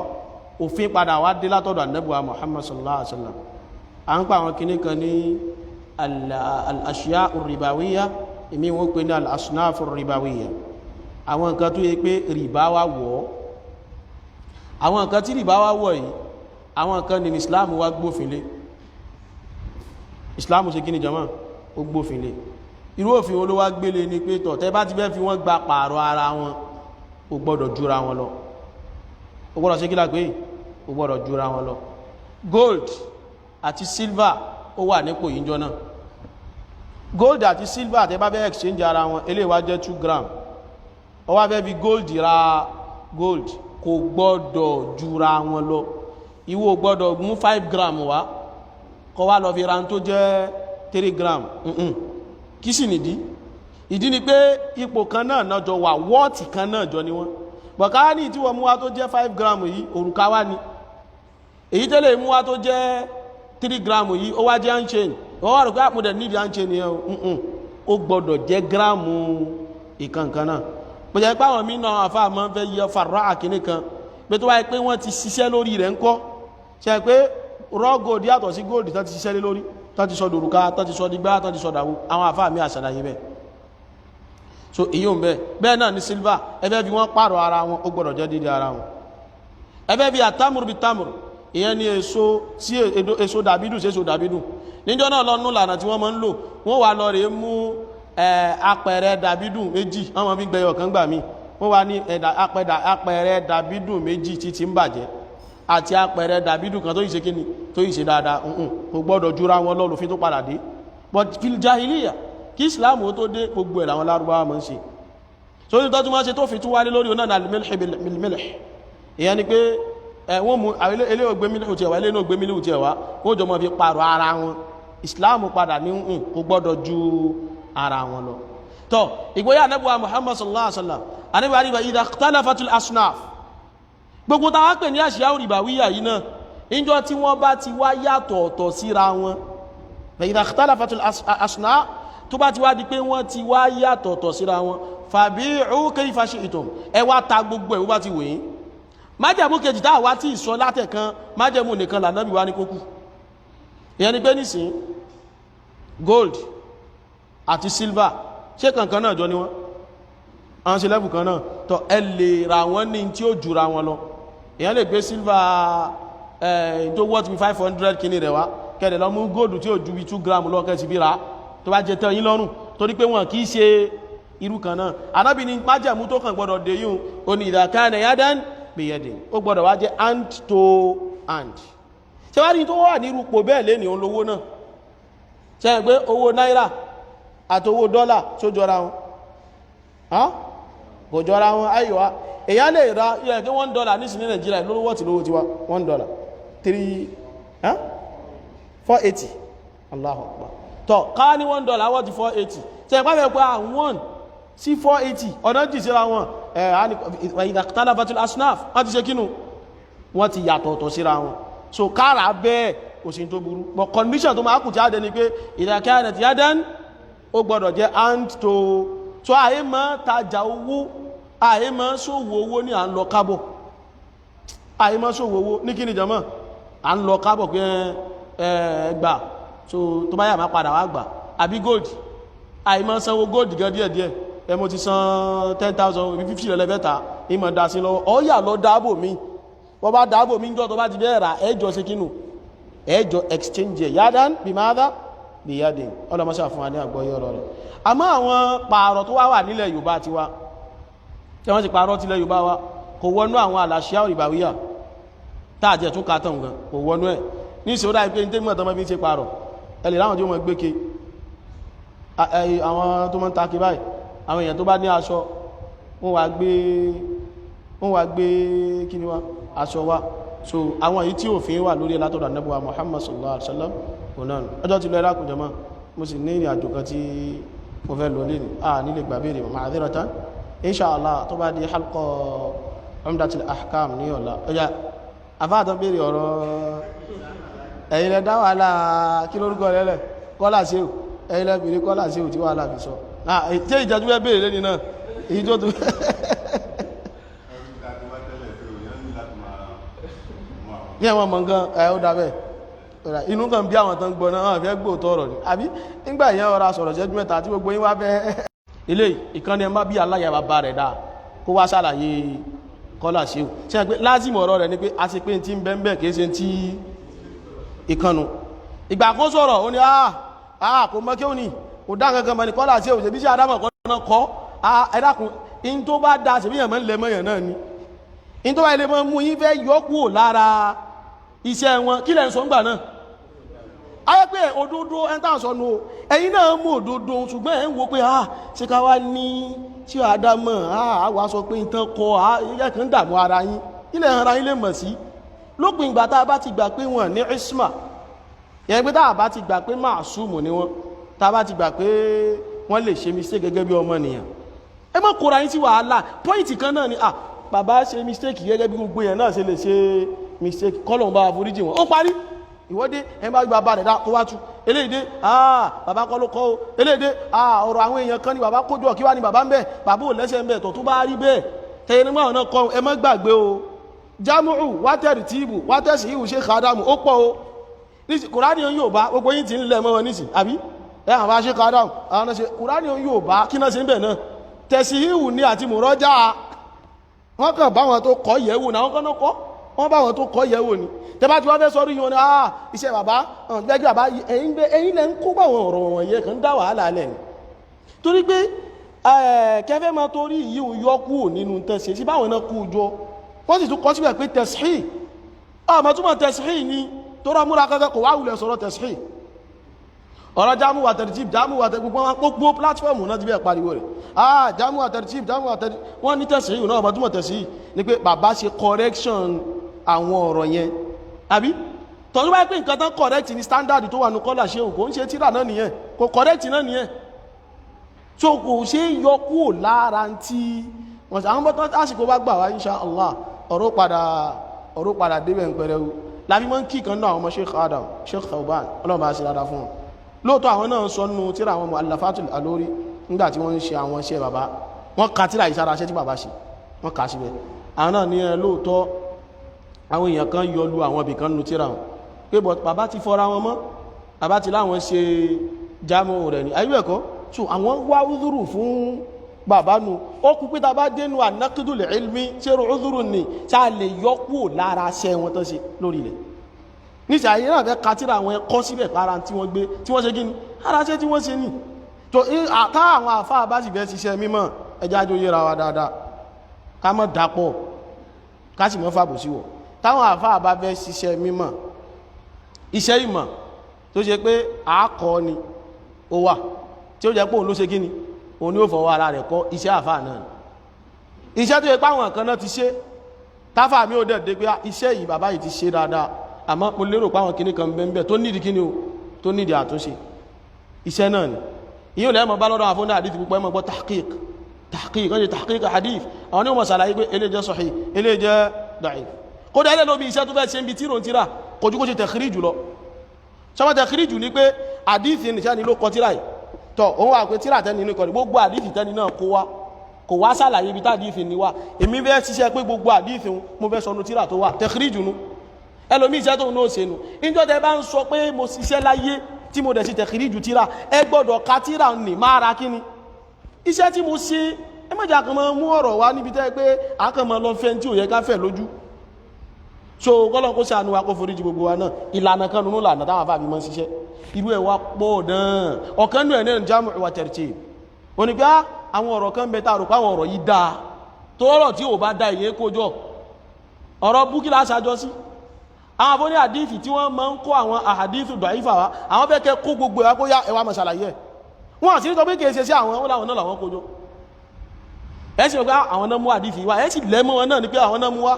òfin padà wá dé látọ̀dọ̀ Ànábì wa Muhammad sallallahu alaihi wasallam à ń pa àwọn kìnnì kan ní al-ashya ar-ribawiyya èmi wọ́n pè ní al-asnaf ar-ribawiyya àwọn nǹkan tó yẹ pé rìbá wá wọ̀ àwọn nǹkan tí rìbá wá wọ̀ yìí àwọn nǹkan ní Islam wá gbófin lé Islam ṣe kí ni jama ó gbófin lé irú òfin wo ló wá gbélé ní pé tọ̀ tẹ́ bá ti fẹ́ fi wọ́n gba pààrọ̀ ara wọn ó gbọ́dọ̀ jura wọn lọ ó gbọ́dọ̀ ṣe kí lágbé ó gbọ́dọ̀ jura wọn lọ gold àti silver ó wà nípò yíjọ náà gold àti silver tẹ́ bá fẹ́ exchange ara wọn eléyìí wá jẹ́ 2 gram ó wá fẹ́ fi gold ra gold kò gbọ́dọ̀ jura wọn lọ ìwọ gbọ́dọ̀ mú 5 gram wá kó wá lọ fi ra tó jẹ́ 3 gram kí sì nìdí ìdí ni pé ipò kan náà náà jọ wà wọ́ọ̀tì kan náà jọ ni wọ́n bọ̀ká ní tí wọ́n mú wá tó jẹ́ 5 gram yìí òrùka wá ní èyí tẹ́lẹ̀ mú wá tó jẹ́ 3 gram yìí ó wá jẹ́ unchain wọ́n wá rò pé àpòdẹ̀ nídìí unchain yẹn ó gbọ́dọ̀ jẹ́ gíráàmù ìkankan náà pẹ̀lú pé àwọn mìíràn àfáà máa ń fẹ́ yẹ fàrà àkíní kan pé tó wáyé pé wọ́n ti ṣiṣẹ́ lórí rẹ̀ ń kọ́ ṣe pé raw gold yàtọ̀ sí gold tó ti ṣiṣẹ́ lé lórí tó ti sọ dòrùka tó ti sọ dìgbà tó ti sọ dàwó àwọn àfáà mi àṣàlàyé bẹ́ẹ̀ so ìyóò bẹ́ẹ̀ náà ní silver ẹbẹ́ bí wọ́n pààrọ̀ ara wọn ó gbọ́dọ̀ jẹ́ dídí ara wọn ẹbẹ́ bí àtàmùrù bí tàmùrù ìyẹn ni èso dàbídù sí èso dàbídù níjọ́ náà lọ́nú lànà tí wọ́n máa ń lò wọ́n wà lọ rèé mú apẹ̀rẹ̀ dàbídù méjì àwọn bí gbẹ̀yọ̀ kan gbà mí wọ́n wà ní apẹ̀rẹ̀ dàbídù méjì títí ń bàjẹ́ àti apẹ̀rẹ̀ dàbídù kan tó yìí ṣe kíni tó yìí ṣe dáadáa kò gbọ́dọ̀ jura wọn lọ lófin tó padà dé but fil jahiliya kí Islam ó tó dé gbogbo ẹ̀ làwọn Lárúbáwá máa ń ṣe so ní tọ́jú máa ṣe tó fi tún wálé lórí onáà al-milh bil-milh ìyẹn ni pé wọ́n mú ilé ògbé mílíù tiẹ̀ wá ilé náà ògbé mílíù tiẹ̀ wá wọ́n jọ mọ́ fi pààrọ̀ ara wọn Islam padà ní kò gbọ́dọ̀ ju ara wọn lọ tọ́ ìgbóyà Ànábì wa Muhammad sallallahu alaihi wasallam Ànábì wa ríba idha ikhtalafatil asnaf gbogbo táwa pè ní àṣìyá ribawiyya yìí náà ìjọ tí wọ́n bá ti wá yàtọ̀ ọ̀tọ̀ síra wọn idha ikhtalafatil asnaf tó bá ti wá di pé wọ́n ti wá yàtọ̀ ọ̀tọ̀ síra wọn fabi'u kayfa shi'tum ẹ wá ta gbogbo ẹ̀ wọ́n bá ti wòye májẹ̀mú kejì tá àwá tí ìsọ látẹ̀kan májẹ̀mú nìkan l'Ànábì wá ní kókù ìyẹn ni pé nísìn gold àti silver ṣé kankan náà jọ ni wọ́n àwọn sí lẹ́bù kan náà tọ́ ẹ lè ra wọ́n ní tí ó jura wọn lọ èyàn lè gbé silver tó worth bí 500 kìíní rẹ̀ wá kẹ́ẹ̀dẹ̀ lọ mú gold tí ó ju bí 2 gram lọ kẹ́ẹ̀ sì bí ra tó bá jẹ tẹ́ yín lọ́rùn torí pé wọn kìí ṣe irú kan náà Ànábì ní májẹ̀mú tó kàn gbọ́dọ̀ dé yíò ó ní idha kana yadan biyadin ó gbọ́dọ̀ wá jẹ́ hand to hand ṣe wá ní tó wà ní irúpò bẹ́ẹ̀ lé ní olówó náà ṣe pé owó náírà àti owó dọ́là tó jọra wọn kò jọra wọn ayíwá èyàn lè ra ilẹ̀ kí $1 ní sí ní Nàìjíríà lówó tí lówó ti wá $1 480 Allahu Akbar tọ́ ká ní $1 wọ́n ti 480 ṣe pàfẹ́ pé àwọn sí 480 ọ̀nà jì síra wọn idha ikhtalafatil asnaf wọ́n ti ṣe kínú wọ́n ti yàtọ̀ ọ̀tọ̀ síra wọn so kára bẹ́ẹ̀ kò sí tó burú but condition tó máa kù tí a dẹ ni pé idha kanat yadan ó gbọ́dọ̀ jẹ́ hand to so àyè mọ́ tajà owó àyè máa ṣòwò owó ní à ń lọ kábọ̀ àyè máa ṣòwò owó ní kíni jàmá à ń lọ kábọ̀ pé gbà tó bá yà máa padà wá gbà àbí gold àyè máa sanwó gold gan díẹ̀díẹ̀ ẹ mo ti san 10,000 50 lẹ́lẹ́fẹ́ta ìmọ̀ dá sí lọ́wọ́ ọ yà lọ dáàbò mi wọ́n bá dáàbò mi jọ́ tó bá ti bẹ́ẹ̀ rà ẹjọ́ sí kínú ẹjọ́ exchange yadan bí máa dá bí yadin ọlọ́mọṣà fún wa ní àgbọ́yé ọ̀rọ̀ rẹ̀ àmọ́ àwọn pààrọ̀ tó wá wà nílẹ̀ Yorùbá ti wá tí wọ́n ti pààrọ̀ tilẹ̀ Yorùbá wa kò wọnú àwọn àlàṣíà ìbàwíyà táàjẹ̀ tún kàtàn gan kò wọnú ẹ̀ ní ìṣòro dáa pé ní tẹ́gbọ̀n tó mọ́ fi ń ṣe pààrọ̀ ẹ lè láwọn tí ó mọ̀ gbéke àwọn tó mọ́ ń takí báyìí àwọn èèyàn tó bá ní aṣọ wọ́n wá gbé kí ni wá aṣọ wá so àwọn èyí tí òfin wà lórí látọ̀dọ̀ Ànábì wa Muhammad sallallahu alaihi wasallam onan ọjọ́ ti lọ ẹ̀rákùn jẹmọ́ mo sì ní ìrìn àjò kan tí mo fẹ́ lọ lẹ́ni nílé gbàbéèrè ma'adhiratan inṣàlá tó bá di halqa Umdatul Ahkam ní ọ̀la ọjá afáàtọ̀ béèrè ọ̀rọ̀ ẹ̀yin lẹ dá wàhálà kí lórúkọ rẹ̀ kọ́lá sí ò ẹ̀yin lẹ béèrè kọ́lá sí ò tí wàhálà fi sọ tí ìjẹ́jú bẹ́ béèrè lẹ́ni náà èyí tó tó ní ẹ̀wọ̀n mọ̀ nǹkan ẹ̀ ó dábẹ́ inú kan bí àwọn tán gbọ́nà hàn fẹ́ gbò tọ́rọ̀ ní àbí nígbà ìyẹn ọ̀rọ̀ sọ̀rọ̀ ṣẹ́jú mẹ́ta tí gbogbo yín wá fẹ́ ilé ìkànnì ẹmá bí aláyà bàbá rẹ̀ dáa kó wá ṣàlàyé kọ́là ṣe ò ṣe pé lázìmọ̀ ọ̀rọ̀ rẹ̀ ni pé a ti pé tí ń bẹ́ẹ̀ kìí ṣe tí ìkànnù ìgbà kó sọ̀rọ̀ ó ní kò mọ́ kí ó ní kò dá kankan mọ́ ní kọ́là ṣe ò ṣe bí ṣe adámọ̀ kọ́ ẹ̀dàkùn in tó bá da ṣe bí yàn mọ́ ń lẹ mọ́yàn náà ni in tó bá ilé mọ́ mú yín fẹ́ yọ́kù lára iṣẹ́ wọn kí lẹ́ ń sọ ńgbà náà ayé pé òdodo ẹntà sọnù o ẹ̀yin náà mú òdodo ṣùgbọ́n ẹ̀ ń wo pé ṣe ká wá ní tí àdámọ̀ àwà sọ pé ìtàn kọ ẹ̀yẹ́ kan dàmú ara yín ilẹ̀ ara yín lè mọ̀ sí lópin ìgbà tá a bá ti gbà pé wọ́n ní isma yẹn pé tá a bá ti gbà pé màásùmù ni wọ́n tá a bá ti gbà pé wọ́n lè ṣe mistake gẹ́gẹ́ bí ọmọ nìyàn ẹ má kóra yín sí wàhálà pọ́ìntì kan náà ni bàbá ṣe mistake gẹ́gẹ́ bí gbogbo yẹn náà ṣe lè ṣe mistake kọ́lọ̀ ń bá foríjì wọn ó parí ìwọ́dé ẹn bá gbà bá rẹ̀ dá kó wá tú eléèdé bàbá kọ́ ló kọ́ o eléèdé ọ̀rọ̀ àwọn èèyàn kan ní bàbá kójọ kí wá ní bàbá ń bẹ̀ bàbá ò lẹ́sẹ̀ ń bẹ̀ tó bá rí bẹ́ẹ̀ tẹ̀yẹ nígbà ọ̀nà kọ́ ẹ má gbàgbé o jámùrù wátẹ̀rì tíìbù wátẹ̀sì ìhù ṣe kàádámù ó pọ̀ o kùránì yóò bá gbogbo yìí ti ń lẹ̀ mọ́ wọn nísì àbí ẹ àwọn bá ṣe kàádámù àwọn ṣe kùránì yóò bá kí náà ṣe ń bẹ̀ náà tẹ̀sì ìhù ní àti mùrọ́jà wọ́n kàn bá wọn tó kọ́ yẹ̀wò náà wọ́n kàn náà kọ́ wọ́n bá wọn tó kọ́ yẹ̀wò ni tẹbá tí wọ́n fẹ́ sọ́rí yíò ní iṣẹ́ bàbá gbẹ́gbẹ́ bàbá ẹ̀yin lẹ́ ń kó bá wọn ọ̀rọ̀ wọn yẹ kàn dá wàhálà alẹ́ ni torí pé kẹfẹ́ ma torí yíò yọkú nínú tẹ́sí sí báwọn náà kú jọ wọ́n sì tún kọ́ síbẹ̀ pé tẹ̀sí ọmọ túnmọ̀ tẹ̀sí ni tó rọ múra kankan kò wá wulẹ̀ sọ̀rọ̀ tẹ̀sí ọ̀rọ̀ jámù wà tẹ̀rìtìb jámù wà tẹ̀rìtìb gbogbo plátífọ̀mù náà ti bẹ́ẹ̀ pariwo rẹ̀ jámù wà tẹ̀rìtìb jámù wà tẹ̀rìtìb wọ́n ní tẹ̀sí yìí náà ọmọ túnmọ̀ tẹ̀sí ni pé bàbá ṣe correction àwọn ọ̀rọ̀ yẹn àbí tọ́jú bá pé nǹkan tán correct ní standard tó wà ní kọ́lá ṣe òkò ń ṣe tíra náà nìyẹn kò correct náà nìyẹn tó kò ṣe yọ kúrò lára tí wọ́n ṣe àwọn bọ́tán àsìkò bá gbà wá insha Allah ọ̀rọ̀ padà débẹ̀ ń pẹ̀rẹ̀ o lábí mọ́ ń kí kan náà ọmọ Sheikh Adam Sheikh Thawban ọlọ́run bá ṣe dáadáa fún wọn lóòótọ́ àwọn náà sọ nínú tíra àwọn Mu'allafatul Alori nígbà tí wọ́n ń ṣe àwọn iṣẹ́ bàbá wọ́n ka tíra ìsára iṣẹ́ tí bàbá ṣe wọ́n kà síbẹ̀ àwọn náà ní lóòótọ́ àwọn èèyàn kan yọ lu àwọn ibìkan nínú tíra wọn pé bàbá ti fọ́ra wọn mọ́ bàbá ti láwọn ṣe jámọ́ rẹ̀ ní ayú ẹ̀kọ́ so àwọn wá údúrù fún bàbá nu ó kú pé tàbá dénú an-naqdul ilmi ṣerú údúrù ní ṣá lè yọkú lára ṣẹ́ wọn tó ṣe lórí ilẹ̀ níṣẹ́ ayé náà fẹ́ ka tíra àwọn ẹ̀kọ́ síbẹ̀ para tí wọ́n gbé tí wọ́n ṣe gíní ara ṣẹ́ tí wọ́n ṣe ní tó tá àwọn àfáà bá sì fẹ́ ṣiṣẹ́ mímọ́ ẹjá jọ yẹra wa dáadáa ká mọ́ dàpọ̀ ká sì mọ́ fàbòsí wọ̀ táwọn àfáà bá fẹ́ ṣiṣẹ́ mímọ́ iṣẹ́ ìmọ̀ tó ṣe pé àákọ́ ni ó wà tí ó jẹ́ pé òun ló ṣe gíní òun ni ó fọwọ́ ara rẹ̀ kọ́ iṣẹ́ àfáà náà iṣẹ́ tó yẹ páwọn kan náà ti ṣe táfà mi ò dẹ̀ pé iṣẹ́ yìí bàbá yìí ti ṣe dáadáa àmọ́ mo lérò páwọn kìíní kan bẹ́ẹ̀ tó nídìí kíní o tó nídìí àtúnṣe iṣẹ́ náà ni ìyẹn lẹ́mọ̀ bá lọ́dọ̀ àfọ́nà àdìsí púpọ̀ ẹmọ̀ gbọ́ tahqiq wọ́n ṣe tahqiq hadith àwọn onímọ̀ sàlàyé pé eléyìí jẹ́ sahih eléyìí jẹ́ da'if kódà ilẹ̀ lóbi iṣẹ́ tó fẹ́ ṣe ń bi tíro ń tíra kojú kó ṣe tẹ̀kìríjù lọ ṣọ́mọ́ tẹ̀kìríjù ní pé àdíìsì nìṣẹ́ ni ló kọ tíra yìí tọ́ òun wà pé tíra tẹ́ni inú ìkọ̀rí gbogbo àdíìsì tẹ́ni náà kó wá kò wá sàlàyé ibi tá àdífì ní wà èmi fẹ́ ṣiṣẹ́ pé gbogbo àdífì mo fẹ́ sọnù tíra tó wà tẹ̀kìríjù nú ẹlòmí iṣẹ́ tóun náà ṣe nù níjọ́ tẹ bá ń sọ pé mo ṣiṣẹ́ láyé tí mo dẹ̀ ṣe tẹ̀kìríjù tíra ẹ gbọ́dọ̀ ka tíra nì máa ra kíni iṣẹ́ tí mo ṣe ẹ mọ̀jà kan mọ́ mú ọ̀rọ̀ wá níbi tẹ́ pé àkànmọ́ lọ fẹ́ tí ò yẹ ká fẹ́ lójú so kọ́lọ̀ kó ṣàánú wa kó foríjì gbogbo wa náà ìlànà kan nínú ìlànà táwọn afáàbí mọ́ ṣiṣẹ́ irú ẹ̀ wá pọ̀ náà ọ̀kan nù ẹ̀ náà jámù wa tartib òní pé àwọn ọ̀rọ̀ kan bẹ tá a rò pé àwọn ọ̀rọ̀ yìí dáa tó ọ̀rọ̀ tí ò bá da ìyẹn kójọ ọ̀rọ̀ búkí láṣájọ́ sí àwọn afọ́ ní àdífì tí wọ́n máa ń kó àwọn àhàdífì dọ̀ífà wa àwọn fẹ́ kẹ́ kó gbogbo ẹ̀ kó yá ẹwà mọ̀ ṣàlàyé ẹ̀ wọ́n àti nítorí kìí ṣe sí àwọn láwọn náà làwọn kójọ ẹ̀ sì rò pé àwọn náà mú àdífì wá ẹ̀ sì lẹ́mọ́ wọn náà ni pé àwọn náà mú wá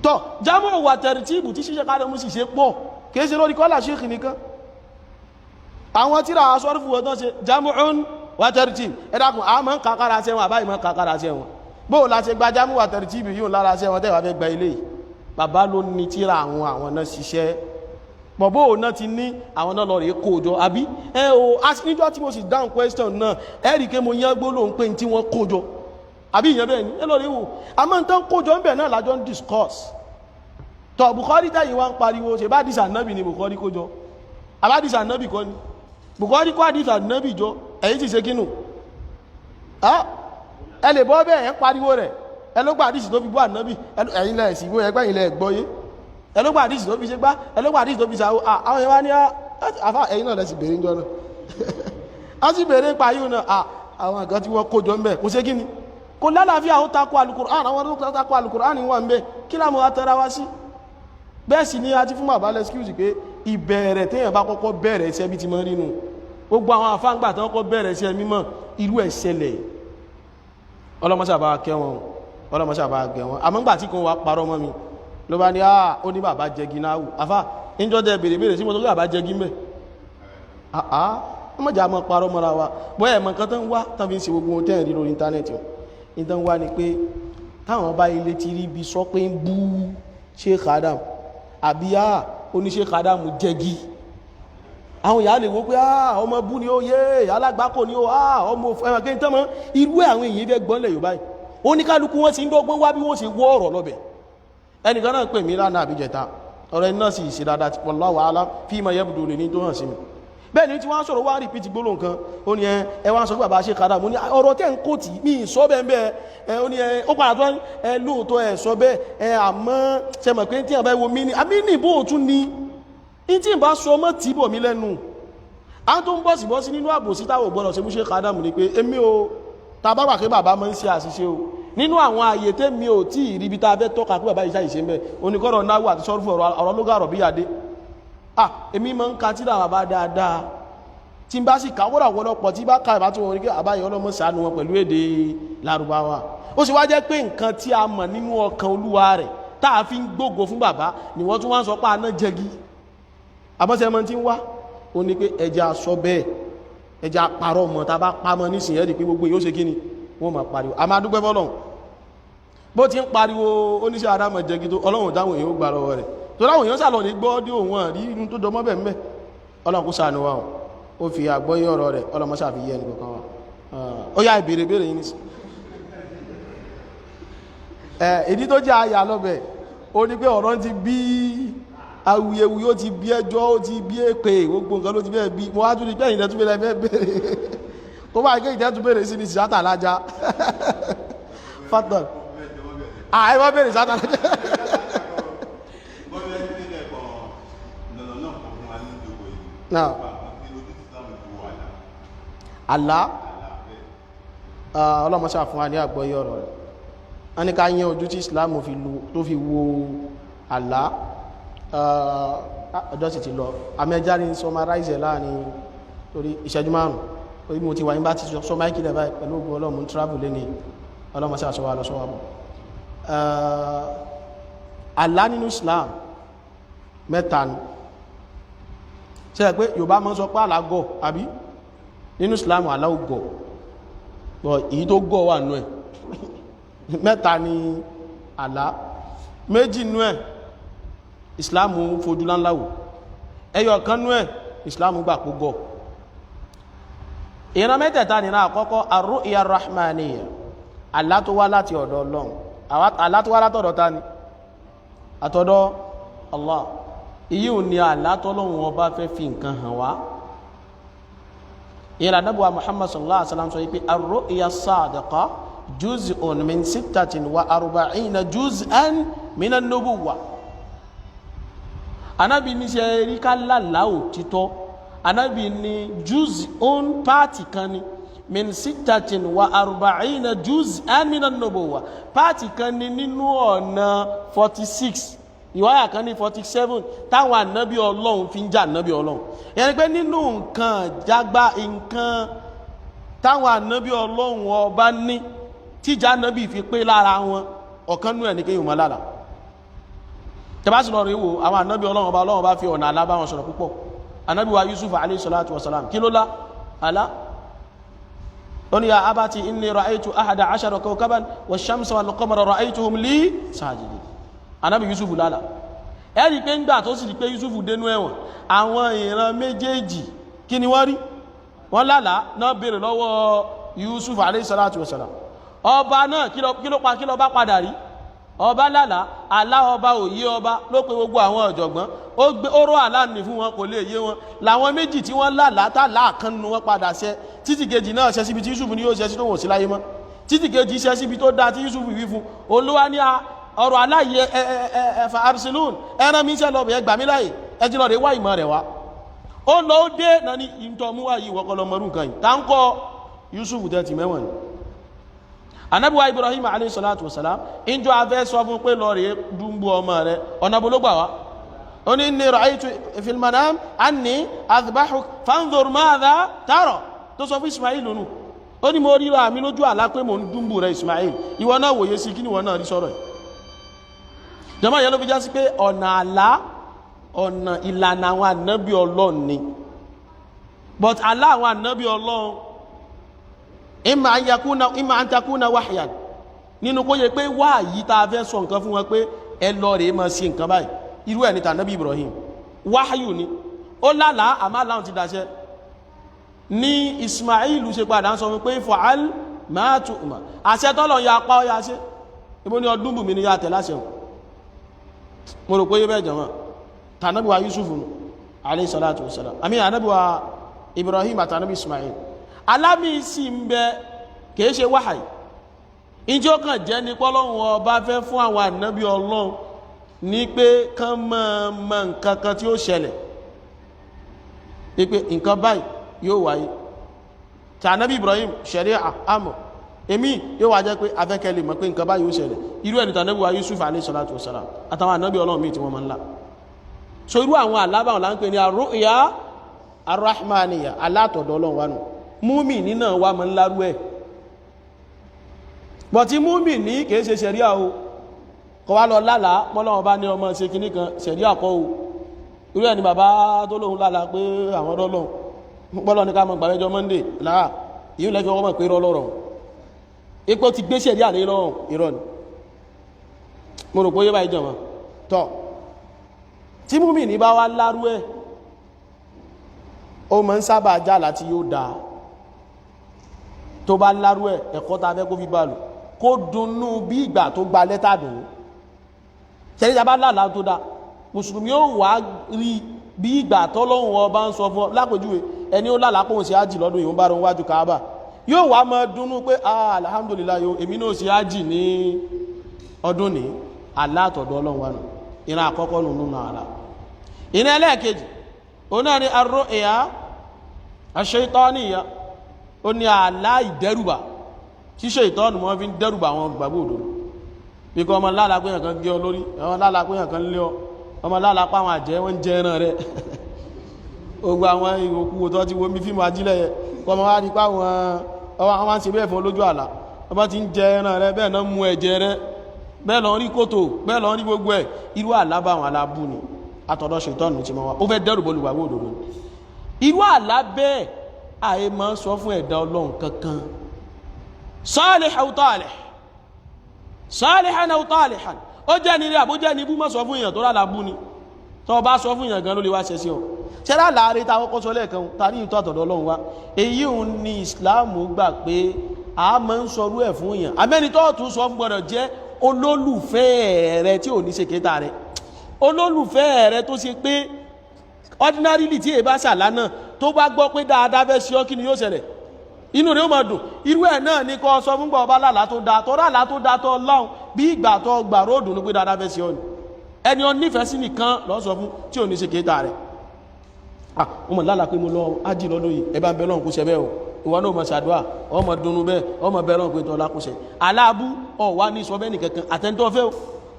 tọ́ jámù wa tartibu tí ṣíṣe káàdọ̀ mú sì ṣe pọ̀ kìí ṣe lórí kọ́lá ṣéèkì nìkan àwọn tíra aṣọ́rífù wọ́n tán ṣe jámùún wa tartib ẹ̀dàkùn a mọ́ ń kàkàrà sí wọn àbáyìí mọ́ kàkàrà sí wọn bóò láti gba jámù wa tartib yíò lára sí wọn tẹ́wàá fẹ́ gba ilé bàbá ló ní tíra àwọn náà ṣiṣẹ́ bọ̀bó náà ti ní àwọn náà lọ rí kójọ àbí níjọ́ tí mo sì dáhùn question náà ẹ̀rì ké mo yán gbólóhùn pé tí wọ́n kójọ àbí ìyẹn bẹ́ẹ̀ ni ẹ lọ rí wò àmọ́ ń tán kójọ ń bẹ̀ náà lájọ́ ń discuss tọ̀ Bukhari tẹ́yìn wá ń pariwo ṣe bá dìsà nábì ni Bukhari kójọ àbádìsà nábì kọ́ ni Bukhari kó àdìsà nábì jọ ẹ̀yìn ti ṣe kínú ẹ lè bọ́ bẹ́ẹ̀ ẹ̀ pariwo rẹ̀ ẹ ló gba àdìsì tó fi bọ́ ànábì ẹ̀yìn lẹ̀ sí ìwé ẹgbẹ́ ìlẹ̀ gbọ́yé ẹ ló gba àdìsì tó fi ṣe gbá ẹ ló gba àdìsì tó fi ṣàwọ́ àwọn ẹwà ní àfá ẹ̀yìn náà lẹ́sì bèèrè jọ náà a sì bèèrè pa yíò náà àwọn àgán tí wọ́n kó jọ ń bẹ̀ kò ṣe kí ni kò lálàáfíà ó takò Al-Qur'an àwọn tó takò Al-Qur'an wà ń bẹ̀ kí lámọ́ atara wá sí bẹ́ẹ̀ sì ni a ti fún bàbá lẹ́skíùsì pé ìbẹ̀rẹ̀ téèyàn bá kọ́kọ́ bẹ̀rẹ̀ iṣẹ́ bí ti mọ́ rínú gbogbo àwọn àfáǹgbà tó kọ́kọ́ bẹ̀rẹ̀ iṣẹ́ mímọ́ irú ẹ̀ ṣẹlẹ̀ ọlọ́mọṣàbá kẹwọn ọlọ́mọṣàbá gẹ̀wọ́n àmọ́ngbà tí kan wà parọ́ mọ́ mi ló bá ní ó ní bàbá jẹgi náà àfá ìjọ́dẹ̀ bèrè sí mo tó bàbá jẹgi mẹ́ ọmọjà mọ́ parọ́ mọ́ra wa bọ́ ẹ̀mọ́ kan tán wá tán fi ń ṣe gbogbo ohun tẹ́ẹ̀ rí lórí íńtánẹ́ẹ̀tì ìtàn wá ni pé táwọn bá ilé ti rí ibi sọ pé ń bú Sheikh Adam àbí oníṣẹ́ Adam jẹgi àwọn ìyá lè wó pé ọmọ bú ni ó yé alágbákò ni ó ọmọ ẹ̀mọ̀ kí n tán mọ́ irú àwọn èyí fẹ́ gbọ́nlẹ̀ Yorùbá yìí oníkálukú wọn sì ń dọ́gbọ́n wá bí wọ́n sì wọ́ ọ̀rọ̀ lọ́bẹ̀ ẹnìkan náà pè mí lánàá àbíjẹta ọ̀rọ̀ ẹni náà sì ṣe dáadáa ti wallahu a'lam fima yabdu lè ní tó hàn sí mi bẹ́ẹ̀ ni tí wọ́n sọ̀rọ̀ wá rìpítì gbólóhùn kan ó ní ẹ wá sọ pé bàbá ṣe kádà mú ní ọ̀rọ̀ tẹ́ ń kó tì mí sọ bẹ́ẹ̀ bẹ́ẹ̀ ó ní ó padà tó ẹ lóòótọ́ ẹ sọ bẹ́ẹ̀ àmọ́ ṣe mọ̀ pé tí àbá wo mí ní àmì ní ìbò òtún ni tí ìbá sọ mọ́ tì bọ̀ mí lẹ́nu à ń tó ń bọ̀ sí bọ́ sí nínú àbòsí táwọn gbọ́dọ̀ ṣe mú ṣe kádà mú ni pé èmi ò tàbá wà pé bàbá máa ń ṣe àṣìṣe o nínú àwọn ààyè tẹ́mi ò tí ìríbi tá a fẹ́ tọ́ka pé bàbá ìṣá ìṣe mẹ́ oníkọ́rọ̀ náwó àti sọ́rùfù ọ̀rọ̀ ló gàrọ̀ bí yàdé èmi máa ń ka tíra bàbá dáadáa tí n bá sì káwọ́rọ̀ àwọn ọlọ́pọ̀ tí bá ká ìbá tó wọn rí pé àbáyọ ọlọ́mọ ṣàánú wọn pẹ̀lú èdè Lárúbáwá ó sì wá jẹ́ pé nǹkan tí a mọ̀ nínú ọkàn olúwa rẹ̀ tá a fi ń gbógo fún bàbá ni wọ́n tún wá ń sọ pé aná jẹgi àbọ́sẹ̀ mọ́ tí ń wá ó ní pé ẹja sọ bẹ́ẹ̀ ẹja parọ́ mọ́ tá a bá pamọ́ nísìnyẹ́ di pé gbogbo yóò ṣe kí ni wọ́n máa pariwo a máa dúpẹ́ fọ́lọ́run bó ti ń pariwo oníṣẹ́ adámọ̀ jẹ́gi tó ọlọ́run dáwọn èèyàn ó gbà lọ́wọ́ rẹ̀ tó láwọn èèyàn sàlọ̀ ní gbọ́ dí òun àrí inú tó jọmọ́ bẹ̀ mẹ́ ọlọ́run kó ṣàánú wa ó fi àgbọ́yé ọ̀rọ̀ rẹ̀ ọlọ́mọ ṣàfihẹ́ ẹnì kankan wa ó yá ìbéèrè yìí nìsí ìdí tó jẹ́ àyà lọ́bẹ̀ ó ní pé ọ̀rọ̀ ti bí awuyewuye ó ti bí ẹjọ́ ó ti bí èpè gbogbo nǹkan ló ti bẹ́ẹ̀ bí mo wá tún ní pé ìdẹ́ tún bẹ́ẹ̀ bẹ́ẹ̀ tó bá gé ìdẹ́ tún bẹ́ẹ̀ sí ní sátà lájá fatal àìwọ́ bẹ́ẹ̀ sátà lájá náà àlá ọlọ́mọṣà fún wa ní àgbọ́yé ọ̀rọ̀ rẹ̀ a ní ká yẹn ojú tí Islam tó fi wo àlá ọjọ́ sì ti lọ amẹ́já ní summarize láàrin torí ìṣẹ́jú márùn orí mo ti wà ní bá ti sọ máìkì lẹ́bàá pẹ̀lú ogun ọlọ́mù travel lé ní ọlọ́mọṣà sọ wà lọ sọ́wọ́ bọ̀ àlá nínú Islam mẹ́ta ni ṣe pé Yorùbá mọ́ sọ pé àlá gọ̀ àbí nínú Islam àlá ò gọ̀ bọ̀ èyí tó gọ̀ wà nú ẹ̀ mẹ́ta ni àlá méjì nú ẹ̀ Islam fojú láńláwò ẹyọ kan nú ẹ̀ Islam gbà kó gọ̀ ìran mẹ́tẹ̀ẹ̀ta nìran àkọ́kọ́ ar-ru'ya ar-rahmaniyya àlá tó wá láti ọ̀dọ̀ Ọlọ́run àlá tó wá látọ̀dọ̀ ta ni àtọ̀dọ̀ Allah èyí ò ní àlá tọ́lọ́run ọba fẹ́ fi nǹkan hàn wá ìyẹn Ànábì Muhammad sallallahu alaihi wasallam sọ pé ar-ru'ya as-sadiqa juz'un min 46 juz'an min an-nubuwwah Ànábì ní ṣe rí ká lálàá òtítọ́ Ànábì ní juz'un pàtì kan ni min 46 juz'an min an-nubuwwah pàtì kan ni nínú ọ̀nà 46 ìwáyà kan ní 47 táwọn ànábì Ọlọ́run fi ń jà ànábì Ọlọ́run yẹni pé nínú nǹkan jágbá nǹkan táwọn ànábì Ọlọ́run ọba ní tíjà ànábì fi pé lára wọn ọ̀kan nú ẹ̀ ní kéyìn mọ́ lára tẹbásí lọ rí wo àwọn ànábì Ọlọ́run ọba fi ọ̀nà àlá bá wọn sọ̀rọ̀ púpọ̀ ànábì wa Yusuf alayhi salatu wasalam kí ló lá àlá ó ní ya abati inni ra'aytu ahada 'ashara kawkaban wash-shamsa wal-qamara ra'aytuhum li sajidin Ànábì Yusuf lálàá ẹ̀rí pé ńgbà tó sì rí pé Yusuf dénú ẹ̀wọ̀n àwọn ìran méjèèjì kí ni wọ́n rí wọ́n lálàá náà béèrè lọ́wọ́ Yusuf alayhi salatu wasalam ọba náà kí ló bá padà rí ọba lálàá àlá ọba òye ọba ló pe gbogbo àwọn ọ̀jọ̀gbọ́n ó rọ àlá nì fún wọn kò lè yé wọn làwọn méjì tí wọ́n lálàá tá láàkan nu wọn padà ṣẹ títí kejì náà ṣẹ síbi tí Yusuf ní yóò ṣẹ sí tó wò sí láyé mọ́ títí kejì ṣẹ síbi tó dáa tí Yusuf wí fún olúwa ní ọ̀rọ̀ aláyẹ ẹ̀fà arsilun ẹran mi ṣẹ́ lọ́bẹ̀ ẹgbàmí láyé ẹjí lọ rẹ̀ wá ìmọ̀ rẹ̀ wá ó lọ ó dé náà ní ìntọ́múwà yìí wọ́kọ́lọ mọ́rú nǹkan yìí tá ń kọ́ Yusuf tẹ́ ti mẹ́wọ̀n ni Ànábì wa Ibrahim alayhi salatu wasalam ìjọ afẹ́ sọ fún pé lọ rẹ̀ dúnbù ọmọ rẹ̀ ọ̀nà bológbà wá ó ní inni ra'aytu fil manam anni adhbahuk fanzur madha tara tó sọ fún Ismail nù ó ní mo ríra mi lójú àlá pé mo ń dúnbù rẹ̀ Ismail ìwọ náà wòye sí kí ni ìwọ náà rí sọ̀rọ̀ yìí jọmọ́ yẹn ló fi já sí pé ọ̀nà àlá ọ̀nà ìlànà àwọn ànábì Ọlọ́run ni but àlá àwọn ànábì Ọlọ́run imma an takuna wahyan nínú kó yẹ pé wá yìí tá a fẹ́ sọ nǹkan fún wọn pé ẹ lọ rèé máa ṣe nǹkan báyìí irú ẹ̀ ní tànábì Ibrahim wáyù ni ó lálàá àmọ́ aláwọn ti dáṣẹ́ ní Ismail ṣe padà ń sọ fún pé fa'al ma tu'mar àṣẹ tọ́lọ̀ ya apá ọya ṣe ibó ní ọdún bùnmi ni ya tẹ̀ láṣẹ mo rò pé yé bẹ́ẹ̀ jọmọ́ tànábì wa Yusuf alayhi salatu wassalam àmì ànábì wa Ibrahim àtànábì Ismail alámi sí ń bẹ kìí ṣe wáhàí ìjọ kan jẹ́ ní pọ́lọ́run ọba fẹ́ fún àwọn ànábì Ọlọ́run ní pé kán mọ̀ nǹkan kan tí ó ṣẹlẹ̀ ní pé nǹkan báyìí yóò wáyé tí ànábì Ibrahim sharia àmọ̀ èmi yóò wá jẹ́ pé afẹ́kẹ́lẹ̀ mọ̀ pé nǹkan báyìí yóò ṣẹlẹ̀ irú ẹni tànábì wa Yusuf alayhi salatu wassalam àtàwọn ànábì Ọlọ́run míì tí wọ́n máa ń là so irú àwọn alábàwọn là ń pè ní ar-ru'ya ar-rahmaniyya alátọ̀dọ̀ Ọlọ́run wa nù múmìnì náà wà mọ́ ńlárú ẹ̀ bọ̀ tí múmìnì kìí ṣe ṣẹ̀ríà o kọ wá lọ lálàá pọ́lọ́wọ́ bá ní ọmọ ṣe kìíní kan ṣẹ̀ríà kọ́ o irú ẹni bàbá tó lóhun lálàá pé àwọn ọdọ́lọ́ pọ́lọ́ ní ká mọ̀ gbàmẹ́jọ Monday láà yíò lẹ́fẹ́ ọmọ pé rọlọ́rọ̀ ipò ti gbé ṣẹ̀ríà ní lọ́rùn irọ́ ni mo rò pé yé báyìí jọmọ́ tọ́ tí múmìnì bá wá lárú ẹ̀ ó mọ̀ ń sábà já láti yóò dáa tó bá lárú ẹ̀ ẹ̀kọ́ ta fẹ́ kó fi bá lò kó dunnú bí ìgbà tó gba lẹ́tà dùn ṣẹ́rí ta bá lálàá tó dá mùsùlùmí ó wà rí bí ìgbà tọ́lọ́hun ọba ń sọ fún ọ lápèjúwe ẹni ó lálàá pòun sí ájì lọ́dún yìí ń bá rọ wájú Káàbà yóò wá máa dunnú pé alhamdulillah yóò èmi náà sí ájì ní ọdún ní alátọ̀dọ̀ Ọlọ́run wa nù ìran àkọ́kọ́ nù nínú ara ìran ẹlẹ́ẹ̀kejì òun náà ni ar-ru'ya ash-shaytaniyya ó ní àlá ìdẹ́rùbà ṣíṣe ìtọ́nù mọ́ fi ń dẹ́rùbà àwọn olùgbàgbọ́ òdodo bí kọ́ ọmọ lálàá pé yàn gé ọ lórí ọmọ lálàá pé yàn lé ọ ọmọ lálàá pé àwọn àjẹ́ wọ́n ń jẹ ẹran rẹ ogbó àwọn ìwòkúwò tó ti wo mi fíìmù ajílẹ̀ yẹ kọ́ ọmọ wá rí pé àwọn máa ń ṣe bẹ́ẹ̀ fún olójú àlá ọmọ ti ń jẹ ẹran rẹ bẹ́ẹ̀ náà mú ẹ̀jẹ̀ rẹ bẹ́ẹ̀ lọ rí kòtò bẹ́ẹ̀ lọ rí gbogbo ẹ̀ irú àlá bá àwọn alábù ni àtọ̀dọ̀ ṣètọ́nù ti mọ́ wa ó fẹ́ dẹ́rùbà olùgbàgbọ́ òdodo irú àlá bẹ́ẹ̀ àyè máa ń sọ fún ẹ̀dá Ọlọ́run kankan salihan aw talihan ó jẹ́ ní rí àbójẹ́ ní ibú mọ́ sọ fún èèyàn tó rálá bú ni tó bá sọ fún èèyàn gan ló lè wá ṣe sí ọ ṣẹ́rá láàrin ta kọ́kọ́ sọ lẹ́ẹ̀kan ta ní ìtọ́ àtọ̀dọ̀ Ọlọ́run wá èyí òun ni Islam gbà pé a máa ń sọrú ẹ̀ fún èèyàn amẹ́ni tó tún sọ gbọ́dọ̀ jẹ́ olólùfẹ́ rẹ tí ò ní ṣe kéta rẹ olólùfẹ́ rẹ tó ṣe pé ordinarily tí èbá ṣàlánà tó bá gbọ́ pé dáadáa fẹ́ ṣe ọ́ kí ni yóò ṣẹlẹ̀ inú rẹ̀ ó máa dùn irú ẹ̀ náà ní kọ́ sọ fún gbọ́ lálàá tó dáa tọ́ lálàá tó dáa tọ́ Ọlọ́run bí ìgbà tó gbà róòdù ní pé dáadáa fẹ́ ṣe ọ́ ni ẹni ọ nífẹ̀ẹ́ sí nìkan lọ́ sọ fún tí ò ní ṣe kéta rẹ̀ ọmọ lálàá pé mo lọ ájì lọ́dún yìí ẹ bá ń bẹ lọ́run kó ṣe bẹ́ẹ̀ o ìwọ náà mọ̀ ṣàdúrà ọmọ dunu bẹ́ẹ̀ ọmọ bẹ́ẹ̀ lọ́run pé tọ́lá kó ṣe aláàbú ọ̀wá ní sọ bẹ́ẹ̀ nìkankan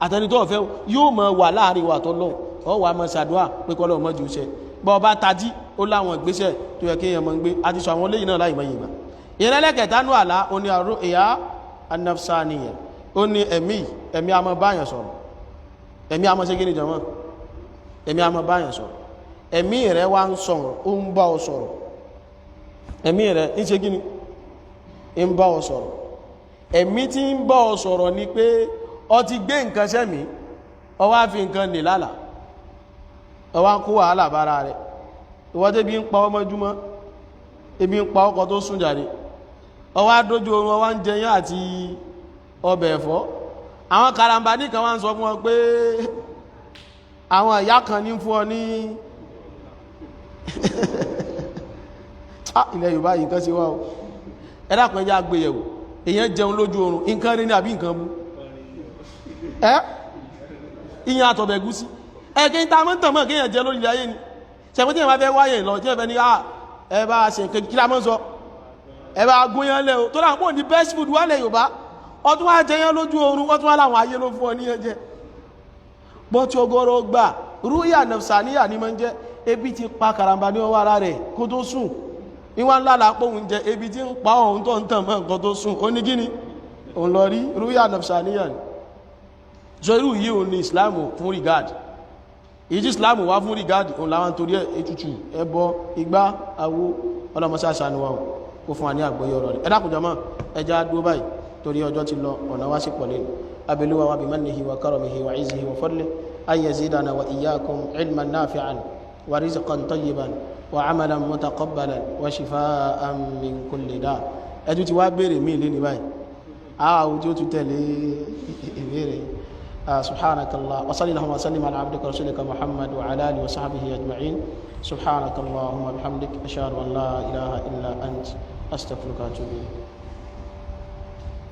àtẹnitọ́ ọ̀fẹ́ yóò mọ̀ wà láàrin wà tọ́ lọ́run ọwà mọ̀ ṣàdúrà pé kọ́lọ́ ọmọ jù ṣe bọ́ ọba tají ó láwọn ìgbésẹ̀ tó yẹ kéèyàn mọ̀ ń gbé àti sọ àwọn léyìn náà láì mọ̀ yìí gbà ìrẹ́lẹ́kẹ̀ẹ́ta nú àlá ó ní àrò ìyá anafsaniya ó ní ẹ̀mí àmọ́ báyàn sọ̀rọ̀ ẹ̀mí àmọ́ ṣe gíní jọmọ́ ẹ̀mí àmọ́ báyàn sọ̀rọ̀ ẹ̀mí rẹ̀ wá ń sọ̀rọ̀ ó ń bá ọ sọ̀rọ̀ ẹ̀mí rẹ̀ ń ṣe gíní ń bá ọ sọ̀rọ̀ ẹ̀mí tí ń bá ọ sọ̀rọ̀ ni pé ọ ti gbé nǹkan sẹ́mi ọ wá fi nǹkan nì lálàá ọ wá ń kó wàhálà bára rẹ̀ ìwọ́n tẹ́bí ń pa ọmọjúmọ́ ebi ń pa ọkọ̀ tó sùn jáde ọ wá dójú oorun ọ wá ń jẹyán àti ọbẹ̀ ẹ̀fọ́ àwọn karambà ní kan wá ń sọ fún ọ pé àwọn ìyá kan ní fún ọ ní ilẹ̀ Yorùbá yìí kan sí wá o ẹ̀dàkùn ẹjá gbéyẹ̀wò èyàn jẹun lójú oorun nǹkan rí ní àbí nǹkan mú ìyàn àtọ̀bẹ̀gúsí ẹ̀kẹ́ ìta mọ́ tàn mọ́ kí èyàn jẹ lórí ayé ni ṣẹ̀mọ́ tí èyàn bá fẹ́ wáyé lọ tí èyàn fẹ́ ní ẹ bá ṣe nǹkan kí lámọ́ sọ ẹ bá gúnyán lẹ́ o tó láwọn pọ̀ ní best food wálẹ̀ Yorùbá ọdún wá jẹyán lójú oorun wọ́n tún wá láwọn ayé ló fún ọ ní ẹjẹ́ bọ́ tí ọgọ́rọ̀ gbà rúyà nafsaniya ní máa ń jẹ́ ebi ti pa karamba ní ọwọ́ ara rẹ̀ kó tó sùn ìwọ̀n ńlá lápò ń jẹ ebi tí ń pa ọ̀hún tó ń tàn mọ́ nǹkan tó sùn ó ní gíní òun lọ rí rúyà nafsaniya ni so irú yìí òun ni Islam fún regard ìjí Islam wá fún regard òun láwọn torí ètùtù ẹbọ igbá awo ọlọmọsá sànúwà kó fún wa ní àgbọ́yé ọ̀rọ̀ rẹ̀ ẹ̀dàkùnjọmọ́ ẹja dúró báyìí torí ọjọ́ ti lọ ọ̀nà wá sí pọ̀lẹ́ abẹ́lúwa wa bimannihi wa karamihi wa izzihi wa fadlihi an yazidana wa iyyakum ilman nafi'an wa rizqan tayyiban wa amalan mutaqabbalan wa shifaan min kulli da ẹjú ti wá béèrè mí lé ní báyìí àwọn tí ó tún tẹ̀lé ìbéèrè subhanakallah wa sallallahu wa sallim ala abdika rasulika muhammad wa ala alihi wa sahbihi ajma'in subhanakallahumma bihamdik ashhadu an la ilaha illa ant astaghfiruka wa atubu ilayk